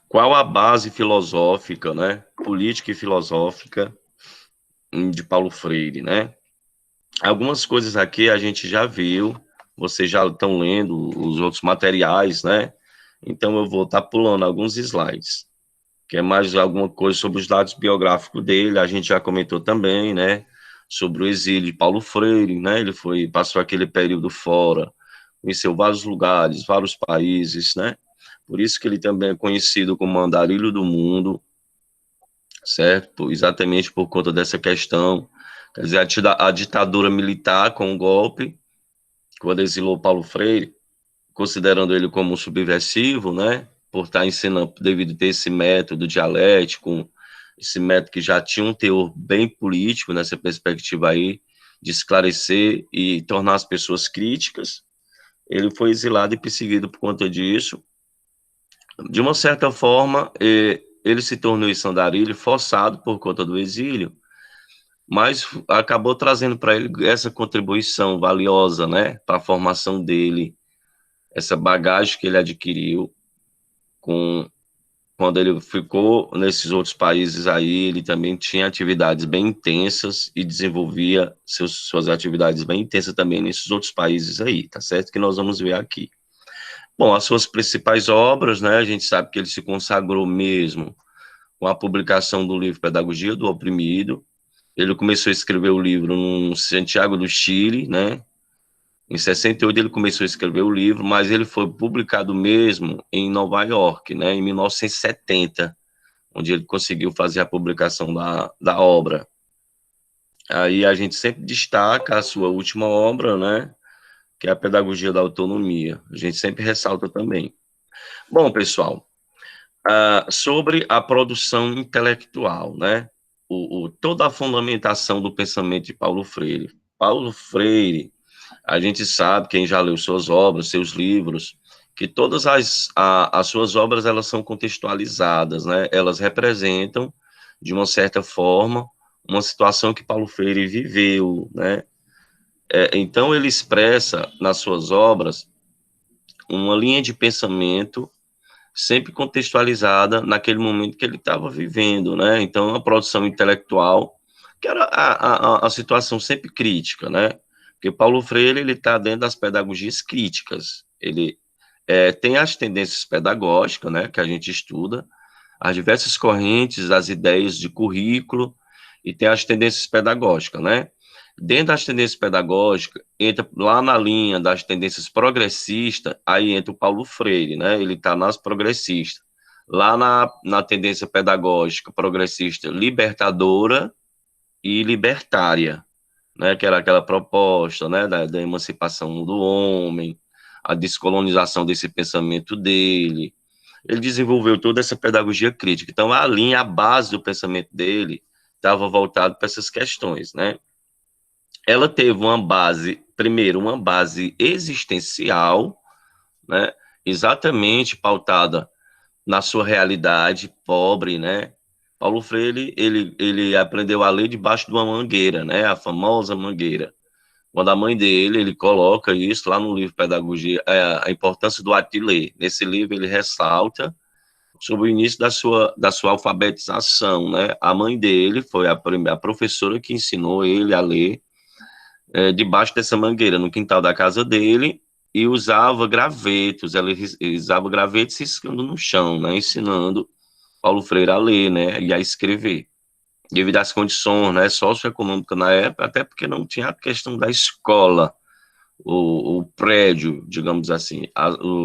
Qual a base filosófica, né, política e filosófica de Paulo Freire, né? Algumas coisas aqui a gente já viu, vocês já estão lendo os outros materiais, né? Então eu vou estar pulando alguns slides, que é mais alguma coisa sobre os dados biográficos dele, a gente já comentou também, né? Sobre o exílio de Paulo Freire, né? Ele passou aquele período fora, conheceu vários lugares, vários países, né? Por isso que ele também é conhecido como andarilho do mundo, certo? Exatamente por conta dessa questão. Quer dizer, a ditadura militar com o golpe, quando exilou Paulo Freire, considerando ele como um subversivo, né? Por estar ensinando, devido a ter esse método dialético, esse método que já tinha um teor bem político nessa perspectiva aí, de esclarecer e tornar as pessoas críticas. Ele foi exilado e perseguido por conta disso. De uma certa forma, ele se tornou esse andarilho forçado por conta do exílio, mas acabou trazendo para ele essa contribuição valiosa, né, para a formação dele, essa bagagem que ele adquiriu com quando ele ficou nesses outros países aí, ele também tinha atividades bem intensas e desenvolvia suas atividades bem intensas também nesses outros países aí, tá certo? Que nós vamos ver aqui. Bom, as suas principais obras, né, a gente sabe que ele se consagrou mesmo com a publicação do livro Pedagogia do Oprimido. Ele começou a escrever o livro em Santiago do Chile, né? Em 68 ele começou a escrever o livro, mas ele foi publicado mesmo em Nova York, né? Em 1970, onde ele conseguiu fazer a publicação da obra. Aí a gente sempre destaca a sua última obra, né? Que é a Pedagogia da Autonomia. A gente sempre ressalta também. Bom, pessoal, sobre a produção intelectual, né? Toda a fundamentação do pensamento de Paulo Freire. Paulo Freire, a gente sabe, quem já leu suas obras, seus livros, que todas as suas obras, elas são contextualizadas, né? Elas representam, de uma certa forma, uma situação que Paulo Freire viveu, né? Então, ele expressa, nas suas obras, uma linha de pensamento sempre contextualizada naquele momento que ele estava vivendo, né? Então, a produção intelectual, que era a situação sempre crítica, né? Porque Paulo Freire, ele está dentro das pedagogias críticas. Ele tem as tendências pedagógicas, né, que a gente estuda, as diversas correntes, as ideias de currículo, e tem as tendências pedagógicas, né? Dentro das tendências pedagógicas, entra lá na linha das tendências progressistas, aí entra o Paulo Freire, né? Ele está nas progressistas. Lá na tendência pedagógica progressista libertadora e libertária, né? Que era aquela proposta, né? Da emancipação do homem, a descolonização desse pensamento dele. Ele desenvolveu toda essa pedagogia crítica. Então, a linha, a base do pensamento dele estava voltado para essas questões, né? Ela teve uma base, primeiro, uma base existencial, né? Exatamente pautada na sua realidade pobre, né? Paulo Freire, ele aprendeu a ler debaixo de uma mangueira, né? A famosa mangueira. Quando a mãe dele, ele coloca isso lá no livro Pedagogia, a importância do ato de ler. Nesse livro ele ressalta sobre o início da sua alfabetização, né? A mãe dele foi a professora que ensinou ele a ler debaixo dessa mangueira, no quintal da casa dele, e usava gravetos, ela usava gravetos riscando no chão, né? Ensinando Paulo Freire a ler, né? E a escrever. Devido às condições, né, socioeconômicas na época, até porque não tinha a questão da escola, o prédio, digamos assim,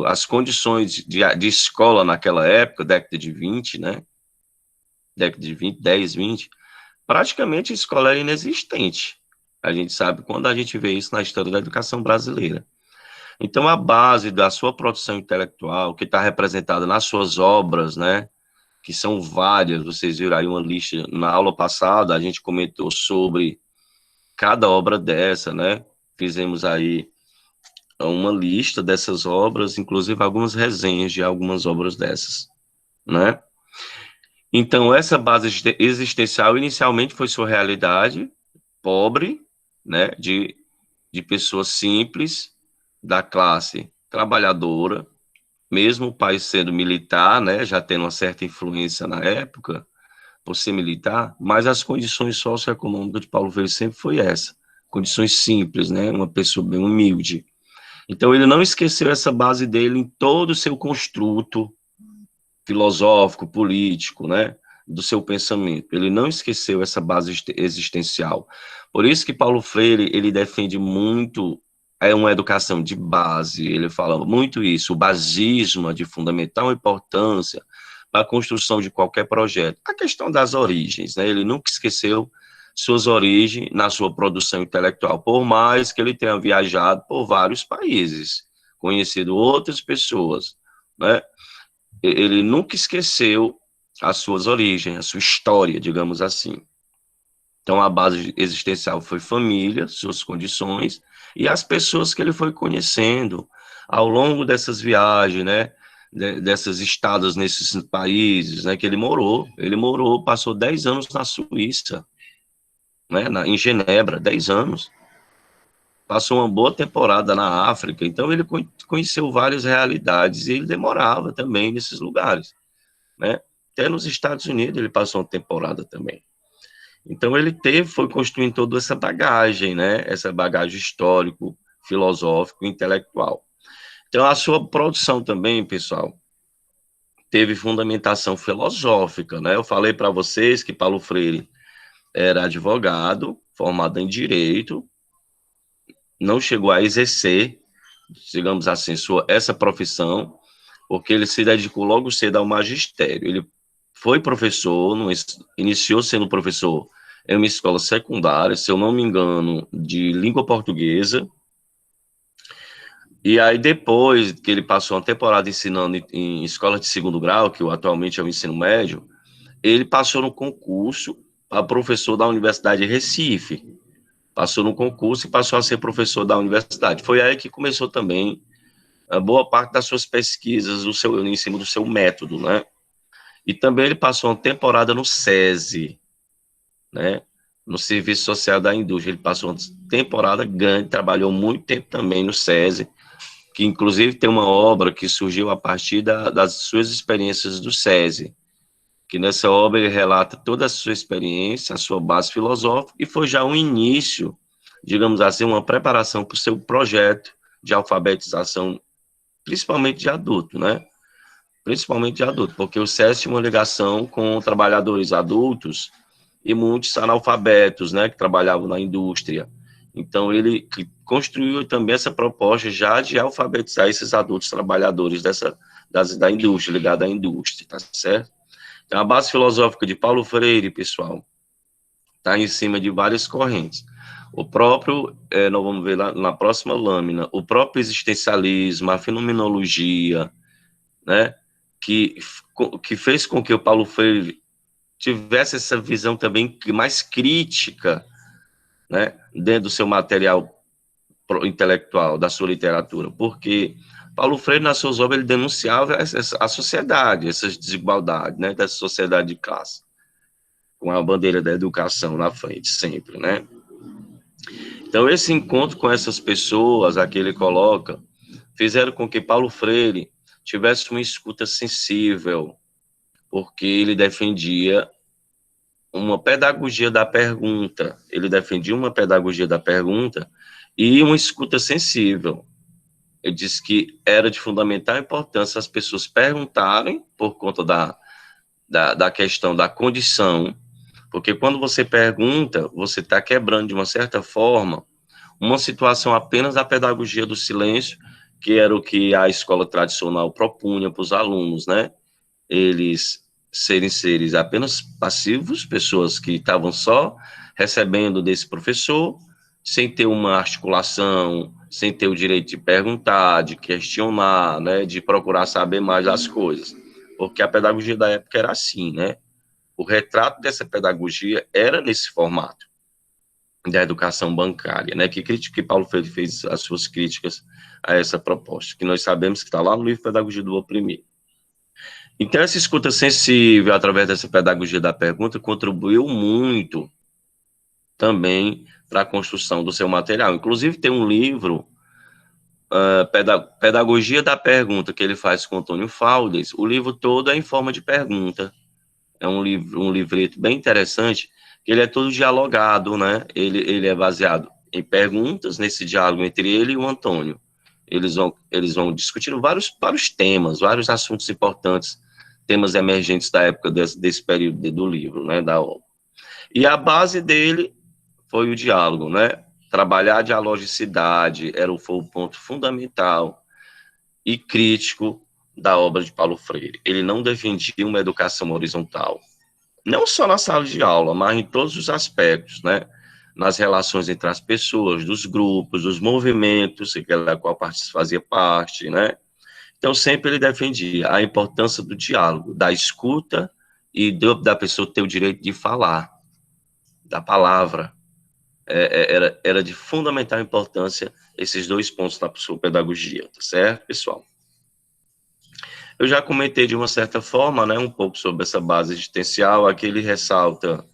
as condições de escola naquela época, década de 20, né, década de 20, 10, 20, praticamente a escola era inexistente. A gente sabe quando a gente vê isso na história da educação brasileira. Então, a base da sua produção intelectual, que está representada nas suas obras, né, que são várias, vocês viram aí uma lista, na aula passada a gente comentou sobre cada obra dessa, né, fizemos aí uma lista dessas obras, inclusive algumas resenhas de algumas obras dessas, né. Então, essa base existencial inicialmente foi sua realidade pobre, né, de pessoas simples, da classe trabalhadora, mesmo o pai sendo militar, né, já tendo uma certa influência na época, por ser militar, mas as condições socioeconômicas de Paulo Freire sempre foi essa, condições simples, né, uma pessoa bem humilde. Então ele não esqueceu essa base dele em todo o seu construto filosófico, político, né, do seu pensamento. Ele não esqueceu essa base existencial. Por isso que Paulo Freire, ele defende muito uma educação de base, ele fala muito isso, o basismo é de fundamental importância para a construção de qualquer projeto. A questão das origens, né, ele nunca esqueceu suas origens na sua produção intelectual, por mais que ele tenha viajado por vários países, conhecido outras pessoas, né, ele nunca esqueceu as suas origens, a sua história, digamos assim. Então, a base existencial foi família, suas condições, e as pessoas que ele foi conhecendo ao longo dessas viagens, né, dessas estadas nesses países, né, que ele morou. Ele morou, passou 10 anos na Suíça, né, em Genebra, 10 anos. Passou uma boa temporada na África, então ele conheceu várias realidades, e ele demorava também nesses lugares, né? Até nos Estados Unidos ele passou uma temporada também. Então ele foi construindo toda essa bagagem, né? Essa bagagem histórico, filosófico, intelectual. Então a sua produção também, pessoal, teve fundamentação filosófica, né? Eu falei para vocês que Paulo Freire era advogado, formado em direito, não chegou a exercer, digamos assim, essa profissão, porque ele se dedicou logo cedo ao magistério. Ele foi professor, iniciou sendo professor em uma escola secundária, se eu não me engano, de língua portuguesa, e aí depois que ele passou uma temporada ensinando em escola de segundo grau, que atualmente é o ensino médio, ele passou no concurso para professor da Universidade de Recife, passou no concurso e passou a ser professor da universidade. Foi aí que começou também a boa parte das suas pesquisas em cima do seu método, né? E também ele passou uma temporada no SESI, né? No Serviço Social da Indústria. Ele passou uma temporada grande, trabalhou muito tempo também no SESI, que inclusive tem uma obra que surgiu a partir das suas experiências do SESI, que nessa obra ele relata toda a sua experiência, a sua base filosófica, e foi já um início, digamos assim, uma preparação para o seu projeto de alfabetização, principalmente de adulto, né? Principalmente de adulto, porque o SESI tinha uma ligação com trabalhadores adultos e muitos analfabetos, né, que trabalhavam na indústria. Então, ele construiu também essa proposta já de alfabetizar esses adultos trabalhadores da indústria, ligada à indústria, tá certo? Então, a base filosófica de Paulo Freire, pessoal, está em cima de várias correntes. O próprio, nós vamos ver lá na próxima lâmina, o próprio existencialismo, a fenomenologia, né, que fez com que o Paulo Freire tivesse essa visão também mais crítica, né, dentro do seu material intelectual, da sua literatura, porque Paulo Freire, nas suas obras, ele denunciava a sociedade, essas desigualdades, né, dessa sociedade de classe, com a bandeira da educação na frente, sempre, né. Então, esse encontro com essas pessoas, a que ele coloca, fizeram com que Paulo Freire tivesse uma escuta sensível, porque ele defendia uma pedagogia da pergunta, ele defendia uma pedagogia da pergunta e uma escuta sensível. Ele disse que era de fundamental importância as pessoas perguntarem por conta da questão da condição, porque quando você pergunta, você está quebrando, de uma certa forma, uma situação apenas da pedagogia do silêncio, que era o que a escola tradicional propunha para os alunos, né? Eles serem seres apenas passivos, pessoas que estavam só recebendo desse professor, sem ter uma articulação, sem ter o direito de perguntar, de questionar, né, de procurar saber mais as coisas, porque a pedagogia da época era assim, né? O retrato dessa pedagogia era nesse formato da educação bancária, né? Que Paulo Freire fez as suas críticas a essa proposta, que nós sabemos que está lá no livro Pedagogia do Oprimido. Então, essa escuta sensível, através dessa pedagogia da pergunta, contribuiu muito também para a construção do seu material. Inclusive, tem um livro Pedagogia da Pergunta, que ele faz com Antônio Fauldes, o livro todo é em forma de pergunta. É um livreto bem interessante, que ele é todo dialogado, né? Ele é baseado em perguntas, nesse diálogo entre ele e o Antônio. Eles vão discutindo vários temas, vários assuntos importantes, temas emergentes da época desse período do livro, né, da obra. E a base dele foi o diálogo, né? Trabalhar a dialogicidade foi o ponto fundamental e crítico da obra de Paulo Freire. Ele não defendia uma educação horizontal, não só na sala de aula, mas em todos os aspectos, né? Nas relações entre as pessoas, dos grupos, dos movimentos, da qual fazia parte, né? Então, sempre ele defendia a importância do diálogo, da escuta e da pessoa ter o direito de falar, da palavra. Era de fundamental importância esses dois pontos na sua pedagogia, tá certo, pessoal? Eu já comentei de uma certa forma, né, um pouco sobre essa base existencial. Aqui ele ressalta,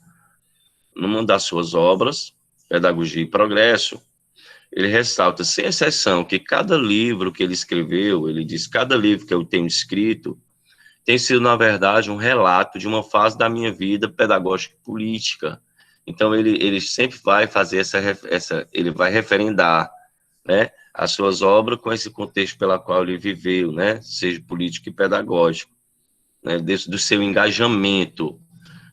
numa das suas obras, Pedagogia e Progresso, ele ressalta, sem exceção, que cada livro que ele escreveu, ele diz, cada livro que eu tenho escrito, tem sido, na verdade, um relato de uma fase da minha vida pedagógica e política. Então, ele sempre vai fazer ele vai referendar, né, as suas obras com esse contexto pela qual ele viveu, né, seja político e pedagógico, né, do seu engajamento,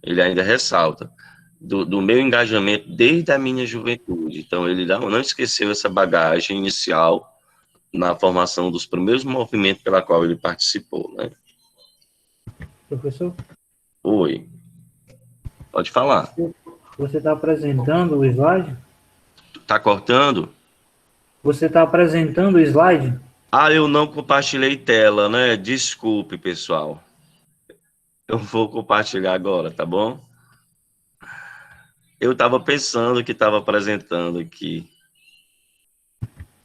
ele ainda ressalta, do meu engajamento desde a minha juventude. Então, ele não esqueceu essa bagagem inicial na formação dos primeiros movimentos pela qual ele participou, né. Professor? Oi. Pode falar. Você está apresentando o slide? Tá cortando? Você está apresentando o slide? Ah, eu não compartilhei tela, né? Desculpe, pessoal. Eu vou compartilhar agora, tá bom? Eu estava pensando que estava apresentando aqui.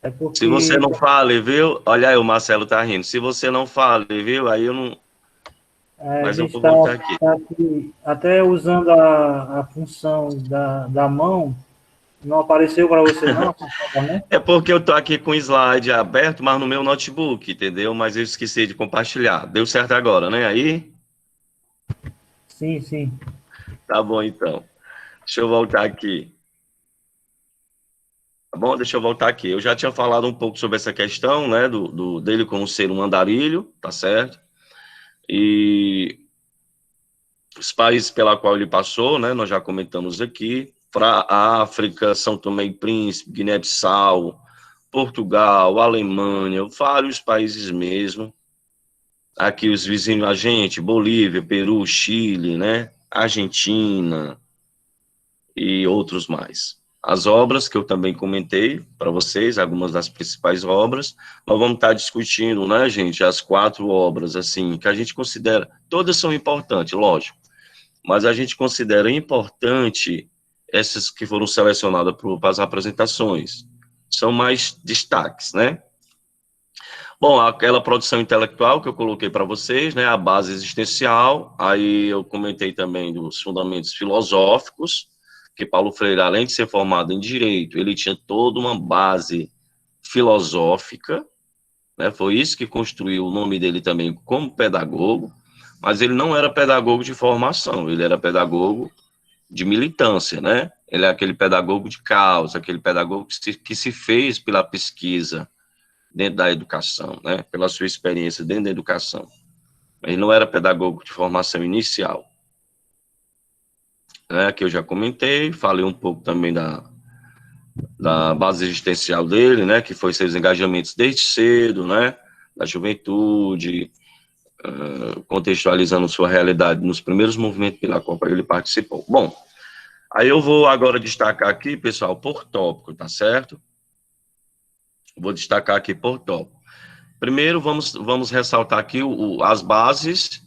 É porque... Se você não fale, viu? Olha aí, o Marcelo tá rindo. Se você não fale, viu? Aí eu não... Mas eu vou voltar aqui. Tá aqui. Até usando a função da mão, não apareceu para você, não? É porque eu tô aqui com o slide aberto, mas no meu notebook, entendeu? Mas eu esqueci de compartilhar. Deu certo agora, né? Aí? Sim, sim. Tá bom, então. Deixa eu voltar aqui. Tá bom? Deixa eu voltar aqui. Eu já tinha falado um pouco sobre essa questão, né, dele como ser um andarilho, tá certo? E os países pela qual ele passou, né, nós já comentamos aqui, África, São Tomé e Príncipe, Guiné-Bissau, Portugal, Alemanha, vários países mesmo. Aqui os vizinhos a gente, Bolívia, Peru, Chile, né, Argentina e outros mais. As obras que eu também comentei para vocês, algumas das principais obras, nós vamos estar discutindo, né, gente, as 4 obras, assim, que a gente considera, todas são importantes, lógico, mas a gente considera importante essas que foram selecionadas para as apresentações, são mais destaques, né? Bom, aquela produção intelectual que eu coloquei para vocês, né, a base existencial, aí eu comentei também dos fundamentos filosóficos, que Paulo Freire, além de ser formado em Direito, ele tinha toda uma base filosófica, né, foi isso que construiu o nome dele também como pedagogo, mas ele não era pedagogo de formação, ele era pedagogo de militância, né, ele é aquele pedagogo de causa, aquele pedagogo que se fez pela pesquisa dentro da educação, né, pela sua experiência dentro da educação. Ele não era pedagogo de formação inicial, né, que eu já comentei, falei um pouco também da base existencial dele, né, que foi seus engajamentos desde cedo, né, da juventude, contextualizando sua realidade nos primeiros movimentos pela qual ele participou. Bom, aí eu vou agora destacar aqui, pessoal, por tópico, tá certo? Vou destacar aqui por tópico. Primeiro, vamos ressaltar aqui as bases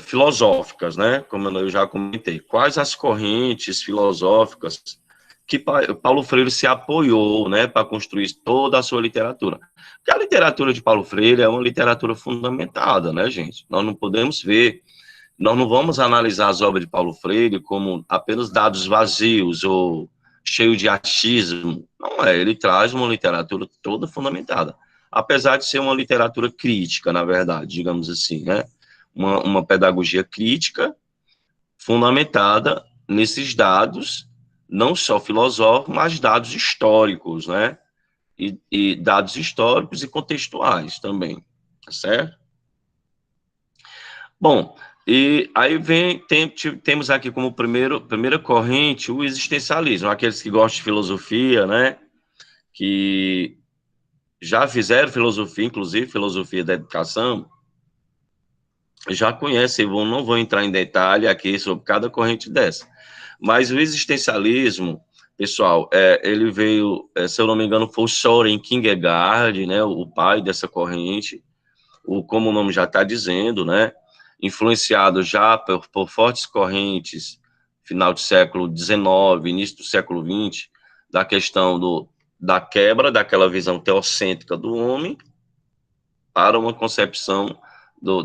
filosóficas, né? Como eu já comentei. Quais as correntes filosóficas que Paulo Freire se apoiou, né, para construir toda a sua literatura? Porque a literatura de Paulo Freire é uma literatura fundamentada, né, gente? Nós não podemos ver, nós não vamos analisar as obras de Paulo Freire como apenas dados vazios ou cheio de achismo. Não é, ele traz uma literatura toda fundamentada. Apesar de ser uma literatura crítica, na verdade, digamos assim, né? Uma pedagogia crítica fundamentada nesses dados, não só filosóficos, mas dados históricos, né? E dados históricos e contextuais também, tá certo? Bom, e aí temos aqui como primeira corrente o existencialismo, aqueles que gostam de filosofia, né? Que já fizeram filosofia, inclusive filosofia da educação, já conhecem, não vou entrar em detalhe aqui sobre cada corrente dessa. Mas o existencialismo, pessoal, ele veio, se eu não me engano, foi o Soren Kierkegaard, né, o pai dessa corrente, como o nome já está dizendo, né, influenciado já por fortes correntes, final do século XIX, início do século XX, da questão da quebra daquela visão teocêntrica do homem para uma concepção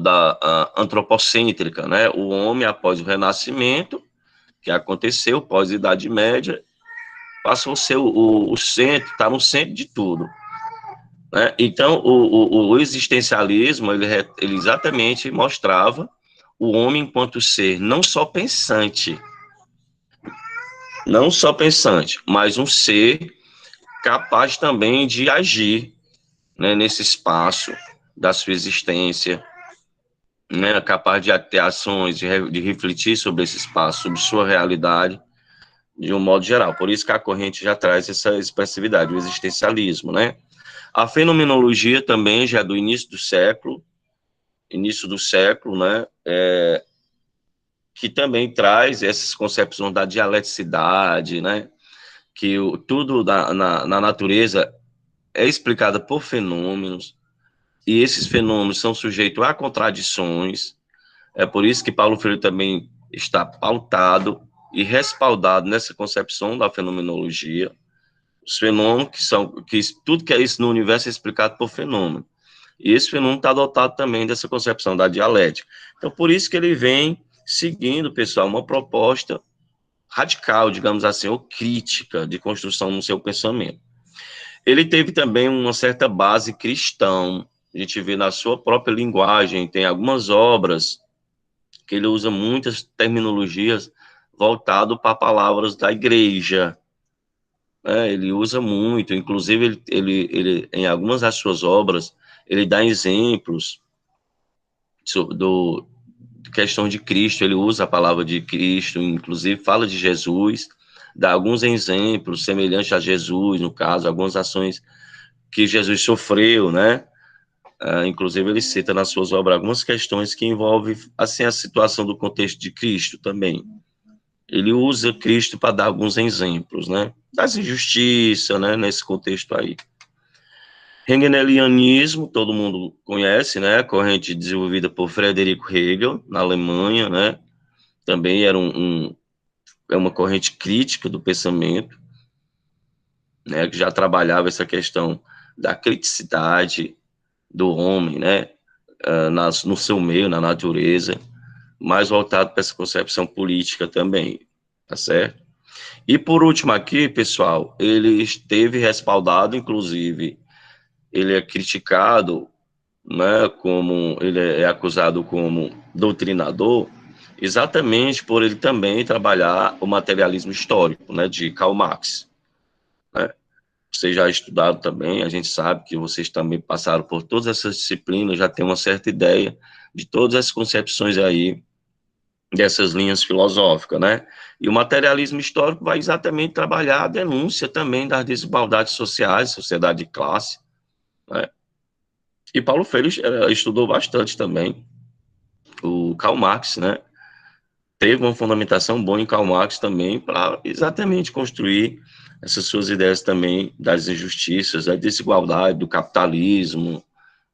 da antropocêntrica, né? O homem, após o Renascimento, que aconteceu, pós-Idade Média, passou a ser o centro, está no centro de tudo. Né? Então, o existencialismo, ele exatamente mostrava o homem enquanto ser não só pensante, mas um ser capaz também de agir, né, nesse espaço da sua existência, né, capaz de ter ações, de refletir sobre esse espaço, sobre sua realidade, de um modo geral. Por isso que a corrente já traz essa expressividade, o existencialismo, né? A fenomenologia também já é do início do século, né? Que também traz essas concepções da dialeticidade, né? Que tudo na natureza é explicado por fenômenos, e esses fenômenos são sujeitos a contradições. É por isso que Paulo Freire também está pautado e respaldado nessa concepção da fenomenologia. Os fenômenos que tudo que é isso no universo é explicado por fenômeno. E esse fenômeno está adotado também dessa concepção da dialética. Então, por isso que ele vem seguindo, pessoal, uma proposta radical, digamos assim, ou crítica de construção no seu pensamento. Ele teve também uma certa base cristã, a gente vê na sua própria linguagem, tem algumas obras que ele usa muitas terminologias voltado para palavras da igreja, né? Ele usa muito, inclusive ele em algumas das suas obras, ele dá exemplos do questão de Cristo, ele usa a palavra de Cristo, inclusive fala de Jesus, dá alguns exemplos semelhantes a Jesus, no caso, algumas ações que Jesus sofreu, né? Inclusive ele cita nas suas obras algumas questões que envolvem assim a situação do contexto de Cristo também. Ele usa Cristo para dar alguns exemplos, né? Das injustiças, né? Nesse contexto aí. Hegelianismo, todo mundo conhece, né? Corrente desenvolvida por Frederico Hegel, na Alemanha, né? Também era uma corrente crítica do pensamento, né? Que já trabalhava essa questão da criticidade do homem, né? No seu meio, na natureza, mais voltado para essa concepção política também, tá certo? E por último aqui, pessoal, ele esteve respaldado, inclusive, ele é criticado, né, como ele é acusado como doutrinador, exatamente por ele também trabalhar o materialismo histórico, né, de Karl Marx, né? Vocês já estudaram também, a gente sabe que vocês também passaram por todas essas disciplinas, já tem uma certa ideia de todas as concepções aí dessas linhas filosóficas, né? E o materialismo histórico vai exatamente trabalhar a denúncia também das desigualdades sociais, sociedade de classe, né? E Paulo Freire estudou bastante também o Karl Marx, né? Teve uma fundamentação boa em Karl Marx também para exatamente construir essas suas ideias também das injustiças, da desigualdade, do capitalismo,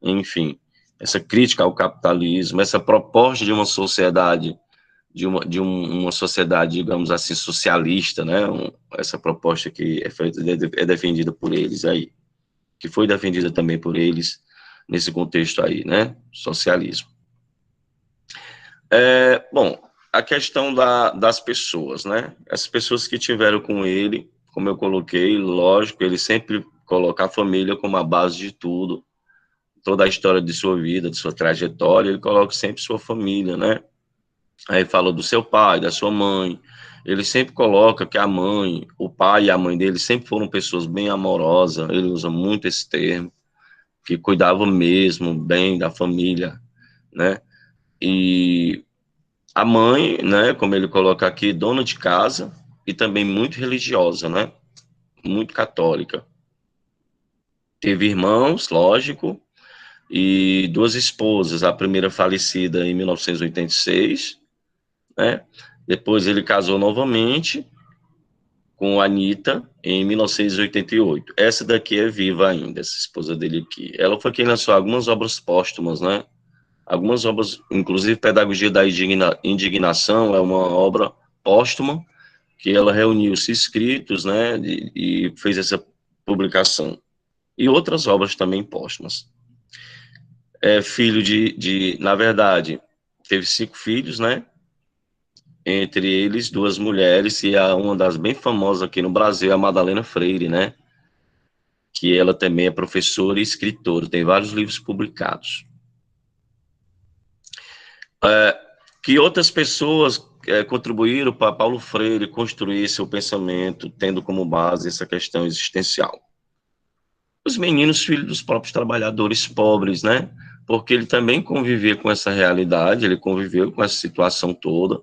enfim, essa crítica ao capitalismo, essa proposta de uma sociedade uma sociedade, digamos assim, socialista, né? Essa proposta que é defendida por eles aí, que foi defendida também por eles nesse contexto aí, né? Socialismo. Bom, a questão das pessoas, né? As pessoas que tiveram com ele como eu coloquei, lógico, ele sempre coloca a família como a base de tudo, toda a história de sua vida, de sua trajetória, ele coloca sempre sua família, né? Aí falou do seu pai, da sua mãe, ele sempre coloca que a mãe, o pai e a mãe dele sempre foram pessoas bem amorosas, ele usa muito esse termo, que cuidavam mesmo bem da família, né? E a mãe, né, como ele coloca aqui, dona de casa e também muito religiosa, né? Muito católica. Teve irmãos, lógico, e duas esposas, a primeira falecida em 1986, né? Depois ele casou novamente com a Anitta em 1988. Essa daqui é viva ainda, essa esposa dele aqui. Ela foi quem lançou algumas obras póstumas, né? Algumas obras, inclusive Pedagogia da Indignação, é uma obra póstuma que ela reuniu os escritos, né, e fez essa publicação. E outras obras também póstumas. É filho na verdade, teve 5 filhos, né? Entre eles, 2 mulheres, e uma das bem famosas aqui no Brasil é a Madalena Freire, né? Que ela também é professora e escritora, tem vários livros publicados. Que outras pessoas contribuíram para Paulo Freire construir seu pensamento, tendo como base essa questão existencial? Os meninos, filhos dos próprios trabalhadores pobres, né? Porque ele também convivia com essa realidade, ele conviveu com essa situação toda,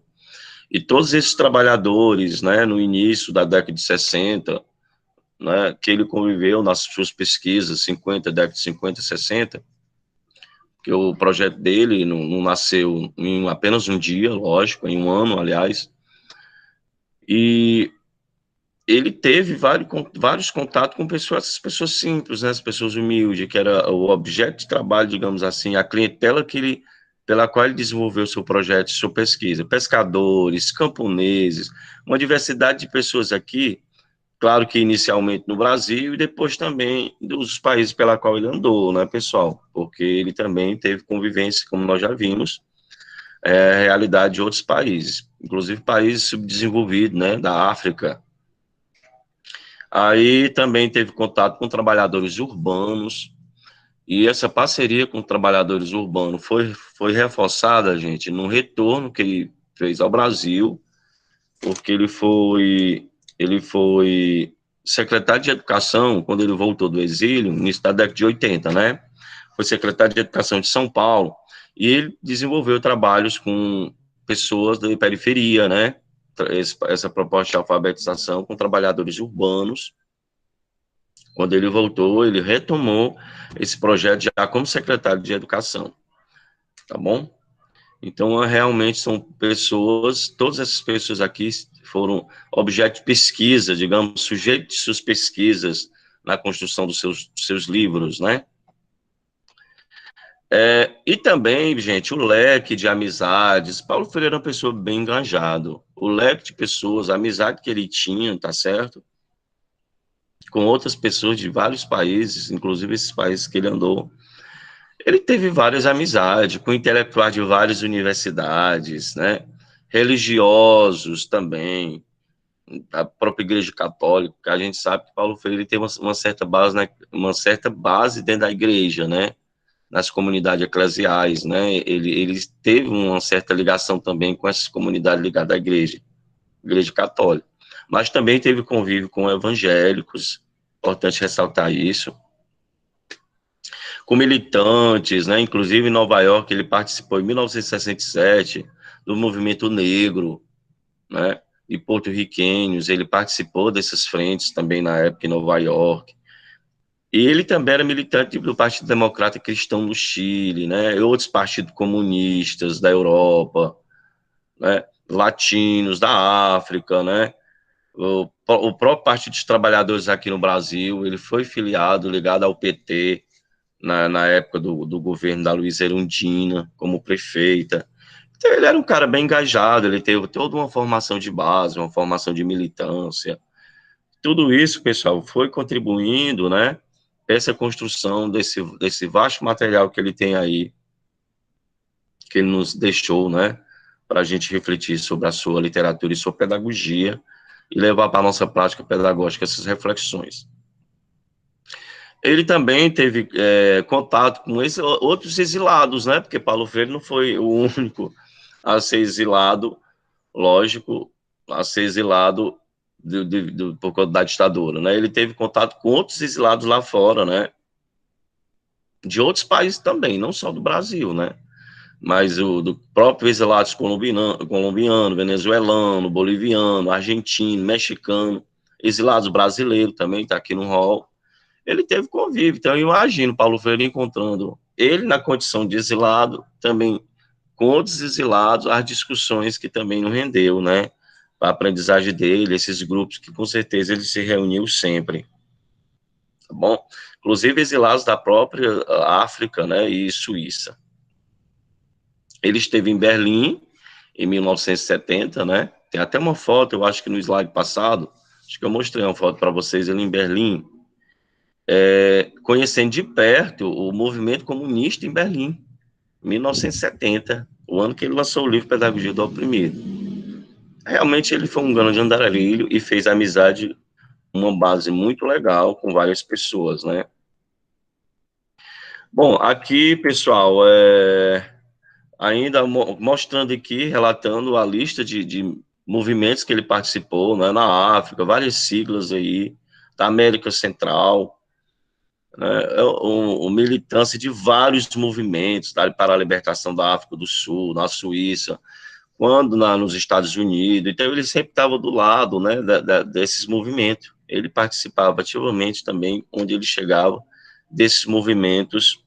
e todos esses trabalhadores, né, no início da década de 60, né, que ele conviveu nas suas pesquisas, década de 50, 60, que o projeto dele não nasceu em apenas um dia, lógico, em um ano, aliás, e ele teve vários contatos com pessoas simples, né, as pessoas humildes, que era o objeto de trabalho, digamos assim, a clientela pela qual ele desenvolveu seu projeto, sua pesquisa, pescadores, camponeses, uma diversidade de pessoas aqui, claro que inicialmente no Brasil e depois também dos países pela qual ele andou, né, pessoal? Porque ele também teve convivência, como nós já vimos, realidade de outros países, inclusive países subdesenvolvidos, né, da África. Aí também teve contato com trabalhadores urbanos, e essa parceria com trabalhadores urbanos foi reforçada, gente, no retorno que ele fez ao Brasil, porque ele foi secretário de Educação quando ele voltou do exílio, no início da década de 80, né? Foi secretário de Educação de São Paulo, e ele desenvolveu trabalhos com pessoas da periferia, né? Essa proposta de alfabetização com trabalhadores urbanos. Quando ele voltou, ele retomou esse projeto já como secretário de Educação, tá bom? Então, realmente são pessoas, todas essas pessoas aqui foram objeto de pesquisa, digamos, sujeito de suas pesquisas na construção dos seus livros, né? E também, gente, o leque de amizades. Paulo Freire era uma pessoa bem engajado. O leque de pessoas, a amizade que ele tinha, tá certo? Com outras pessoas de vários países, inclusive esses países que ele andou. Ele teve várias amizades com intelectuais de várias universidades, né? Religiosos também, a própria Igreja Católica, que a gente sabe que Paulo Freire tem uma certa base, né? Uma certa base dentro da igreja, né? Nas comunidades eclesiais, né? Ele teve uma certa ligação também com essas comunidades ligadas à Igreja Católica, mas também teve convívio com evangélicos, importante ressaltar isso, com militantes, né? Inclusive em Nova York ele participou em 1967 do movimento negro, né? E porto-riquenhos, ele participou dessas frentes também na época em Nova York. E ele também era militante do Partido Democrata Cristão do Chile, né? E outros partidos comunistas da Europa, né? Latinos da África, né? O próprio Partido dos Trabalhadores aqui no Brasil, ele foi filiado, ligado ao PT, na época do governo da Luiza Erundina, como prefeita. Então, ele era um cara bem engajado, ele teve toda uma formação de base, uma formação de militância. Tudo isso, pessoal, foi contribuindo, né, essa construção desse vasto material que ele tem aí, que ele nos deixou, né, para a gente refletir sobre a sua literatura e sua pedagogia, e levar para a nossa prática pedagógica essas reflexões. Ele também teve contato com outros exilados, né? Porque Paulo Freire não foi o único a ser exilado, lógico, a ser exilado por conta da ditadura, né? Ele teve contato com outros exilados lá fora, né? De outros países também, não só do Brasil, né? Mas do próprio exilados colombiano, venezuelano, boliviano, argentino, mexicano, exilados brasileiro também, está aqui no hall. Ele teve convívio, então eu imagino Paulo Freire encontrando ele na condição de exilado, também com outros exilados, as discussões que também não rendeu, né? A aprendizagem dele, esses grupos que com certeza ele se reuniu sempre, tá bom? Inclusive exilados da própria África, né, e Suíça. Ele esteve em Berlim em 1970, né? Tem até uma foto, eu acho que no slide passado, acho que eu mostrei uma foto para vocês ele em Berlim, conhecendo de perto o movimento comunista em Berlim, 1970, o ano que ele lançou o livro Pedagogia do Oprimido. Realmente ele foi um grande andarilho e fez amizade, uma base muito legal com várias pessoas, né? Bom, aqui, pessoal, ainda mostrando aqui, relatando a lista de movimentos que ele participou, né, na África, várias siglas aí, da América Central, né, militância de vários movimentos, tá, para a libertação da África do Sul, na Suíça, quando nos Estados Unidos, então ele sempre estava do lado, né, desses movimentos, ele participava ativamente também, onde ele chegava, desses movimentos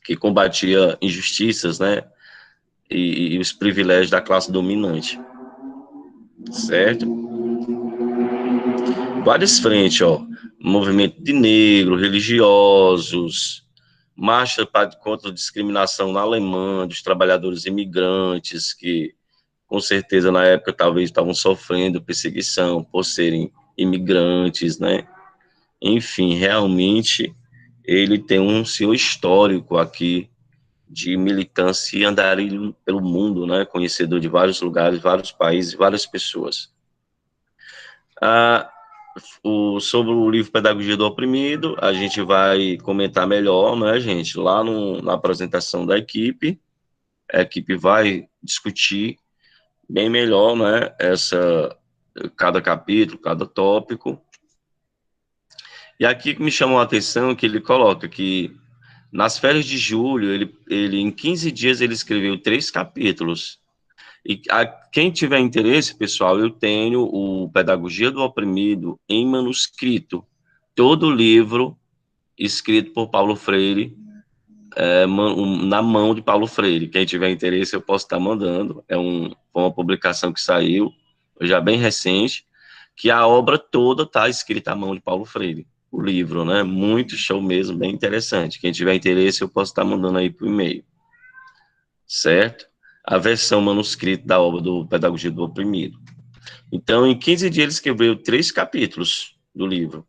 que combatia injustiças, né, e os privilégios da classe dominante, certo? Várias frentes, ó, movimento de negro, religiosos, marcha contra a discriminação na Alemanha, dos trabalhadores imigrantes, que com certeza na época talvez estavam sofrendo perseguição por serem imigrantes, né? Enfim, realmente ele tem um seu histórico aqui de militância e andarilho pelo mundo, né? Conhecedor de vários lugares, vários países, várias pessoas. Sobre o livro Pedagogia do Oprimido, a gente vai comentar melhor, né, gente? Lá na apresentação da equipe, a equipe vai discutir bem melhor, né? Cada capítulo, cada tópico. E aqui que me chamou a atenção que ele coloca que nas férias de julho, ele em 15 dias ele escreveu 3 capítulos. E quem tiver interesse, pessoal, eu tenho o Pedagogia do Oprimido em manuscrito. Todo o livro escrito por Paulo Freire, na mão de Paulo Freire. Quem tiver interesse, eu posso estar mandando. Foi uma publicação que saiu, já bem recente, que a obra toda está escrita à mão de Paulo Freire. O livro, né? Muito show mesmo, bem interessante. Quem tiver interesse, eu posso estar mandando aí por e-mail. Certo? A versão manuscrita da obra do Pedagogia do Oprimido. Então, em 15 dias, ele escreveu 3 capítulos do livro.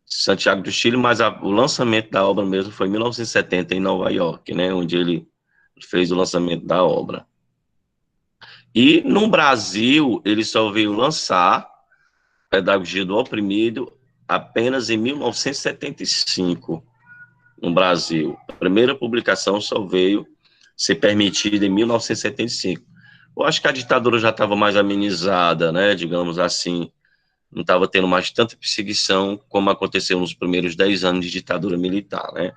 Santiago do Chile, mas o lançamento da obra mesmo foi em 1970, em Nova York, né? Onde ele fez o lançamento da obra. E no Brasil, ele só veio lançar Pedagogia do Oprimido apenas em 1975, no Brasil. A primeira publicação só veio ser permitida em 1975. Eu acho que a ditadura já estava mais amenizada, né, digamos assim, não estava tendo mais tanta perseguição como aconteceu nos primeiros 10 anos de ditadura militar, né?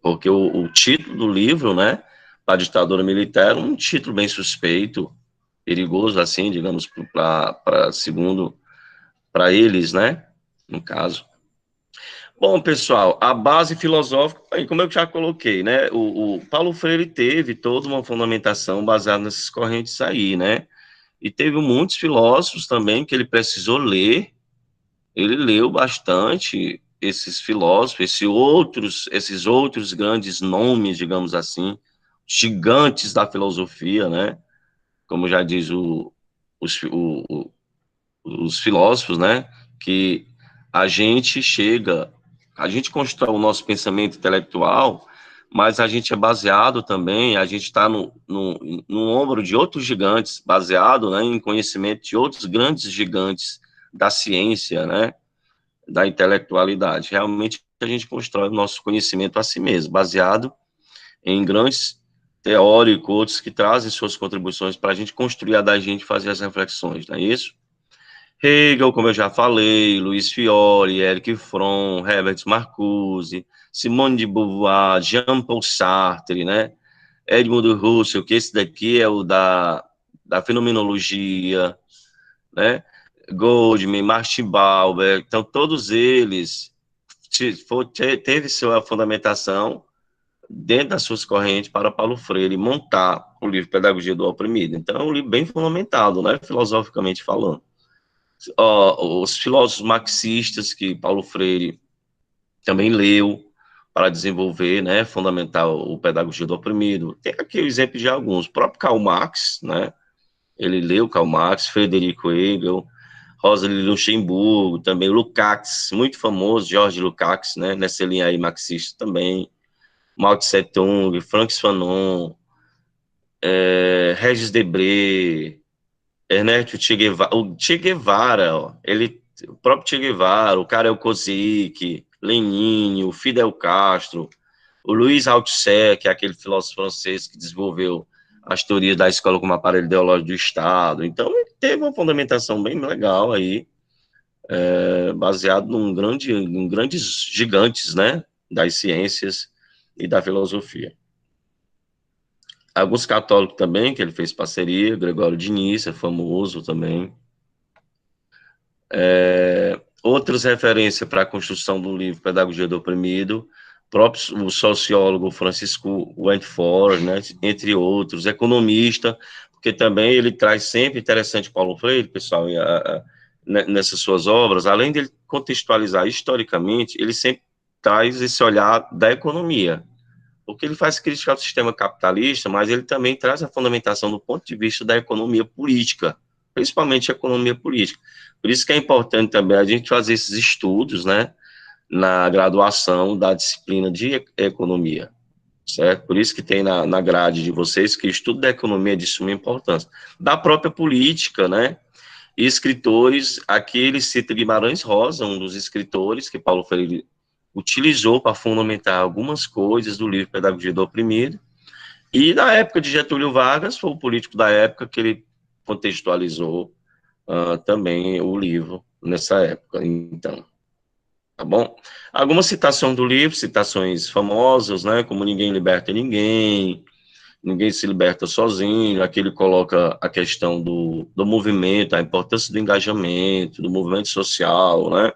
Porque o título do livro, né, para a ditadura militar, era um título bem suspeito, perigoso, assim, digamos, segundo, para eles, né, no caso. Bom, pessoal, a base filosófica, como eu já coloquei, né, o Paulo Freire teve toda uma fundamentação baseada nessas correntes aí, né, e teve muitos filósofos também que ele precisou ler, ele leu bastante esses filósofos, esses outros grandes nomes, digamos assim, gigantes da filosofia, né, como já diz os filósofos, né, que a gente constrói o nosso pensamento intelectual mas a gente é baseado também, a gente está no ombro de outros gigantes, baseado, né, em conhecimento de outros grandes gigantes da ciência, né, da intelectualidade. Realmente a gente constrói o nosso conhecimento a si mesmo, baseado em grandes teóricos, outros que trazem suas contribuições para a gente construir a da gente fazer as reflexões, não é isso? Hegel, como eu já falei, Luiz Fiore, Eric Fromm, Herbert Marcuse, Simone de Beauvoir, Jean-Paul Sartre, né? Edmund Husserl, que esse daqui é o da fenomenologia, né? Goldman, Martin Buber, então todos eles teve sua fundamentação dentro das suas correntes para Paulo Freire montar o livro Pedagogia do Oprimido. Então é um livro bem fundamentado, né? Filosoficamente falando. Os filósofos marxistas que Paulo Freire também leu para desenvolver, né, fundamental o Pedagogia do Oprimido. Tem aqui o exemplo de alguns, o próprio Karl Marx, né, ele leu Karl Marx, Frederico Hegel, Rosa Luxemburgo, também Lukács, muito famoso, George Lukács, né, nessa linha aí marxista também, Mao Tse Tung, Francis Fanon, Regis Debré, Ernesto Che Guevara, o Che Guevara, ó, o próprio Che Guevara, o Karel Kozik, Lenin, o Fidel Castro, o Louis Althusser, que é aquele filósofo francês que desenvolveu as teorias da escola como aparelho ideológico do Estado. Então, ele teve uma fundamentação bem legal aí, baseado em grandes gigantes, né, das ciências e da filosofia. Alguns católicos também, que ele fez parceria, Gregório de Nyssa, famoso também. Outras referências para a construção do livro Pedagogia do Oprimido, próprio o sociólogo Francisco Wentworth, né, entre outros, economista, porque também ele traz sempre, interessante Paulo Freire, pessoal, nessas suas obras, além de ele contextualizar historicamente, ele sempre traz esse olhar da economia, porque ele faz crítica ao sistema capitalista, mas ele também traz a fundamentação do ponto de vista da economia política, principalmente a economia política. Por isso que é importante também a gente fazer esses estudos, né, na graduação da disciplina de economia, certo? Por isso que tem na grade de vocês que o estudo da economia é de suma importância. Da própria política, né, e escritores, aqui ele cita Guimarães Rosa, um dos escritores que Paulo Freire utilizou para fundamentar algumas coisas do livro Pedagogia do Oprimido, e na época de Getúlio Vargas, foi o político da época que ele contextualizou também o livro nessa época, então, tá bom? Algumas citações do livro, citações famosas, né, como Ninguém Liberta Ninguém, Ninguém se liberta sozinho, aqui ele coloca a questão do movimento, a importância do engajamento, do movimento social, né,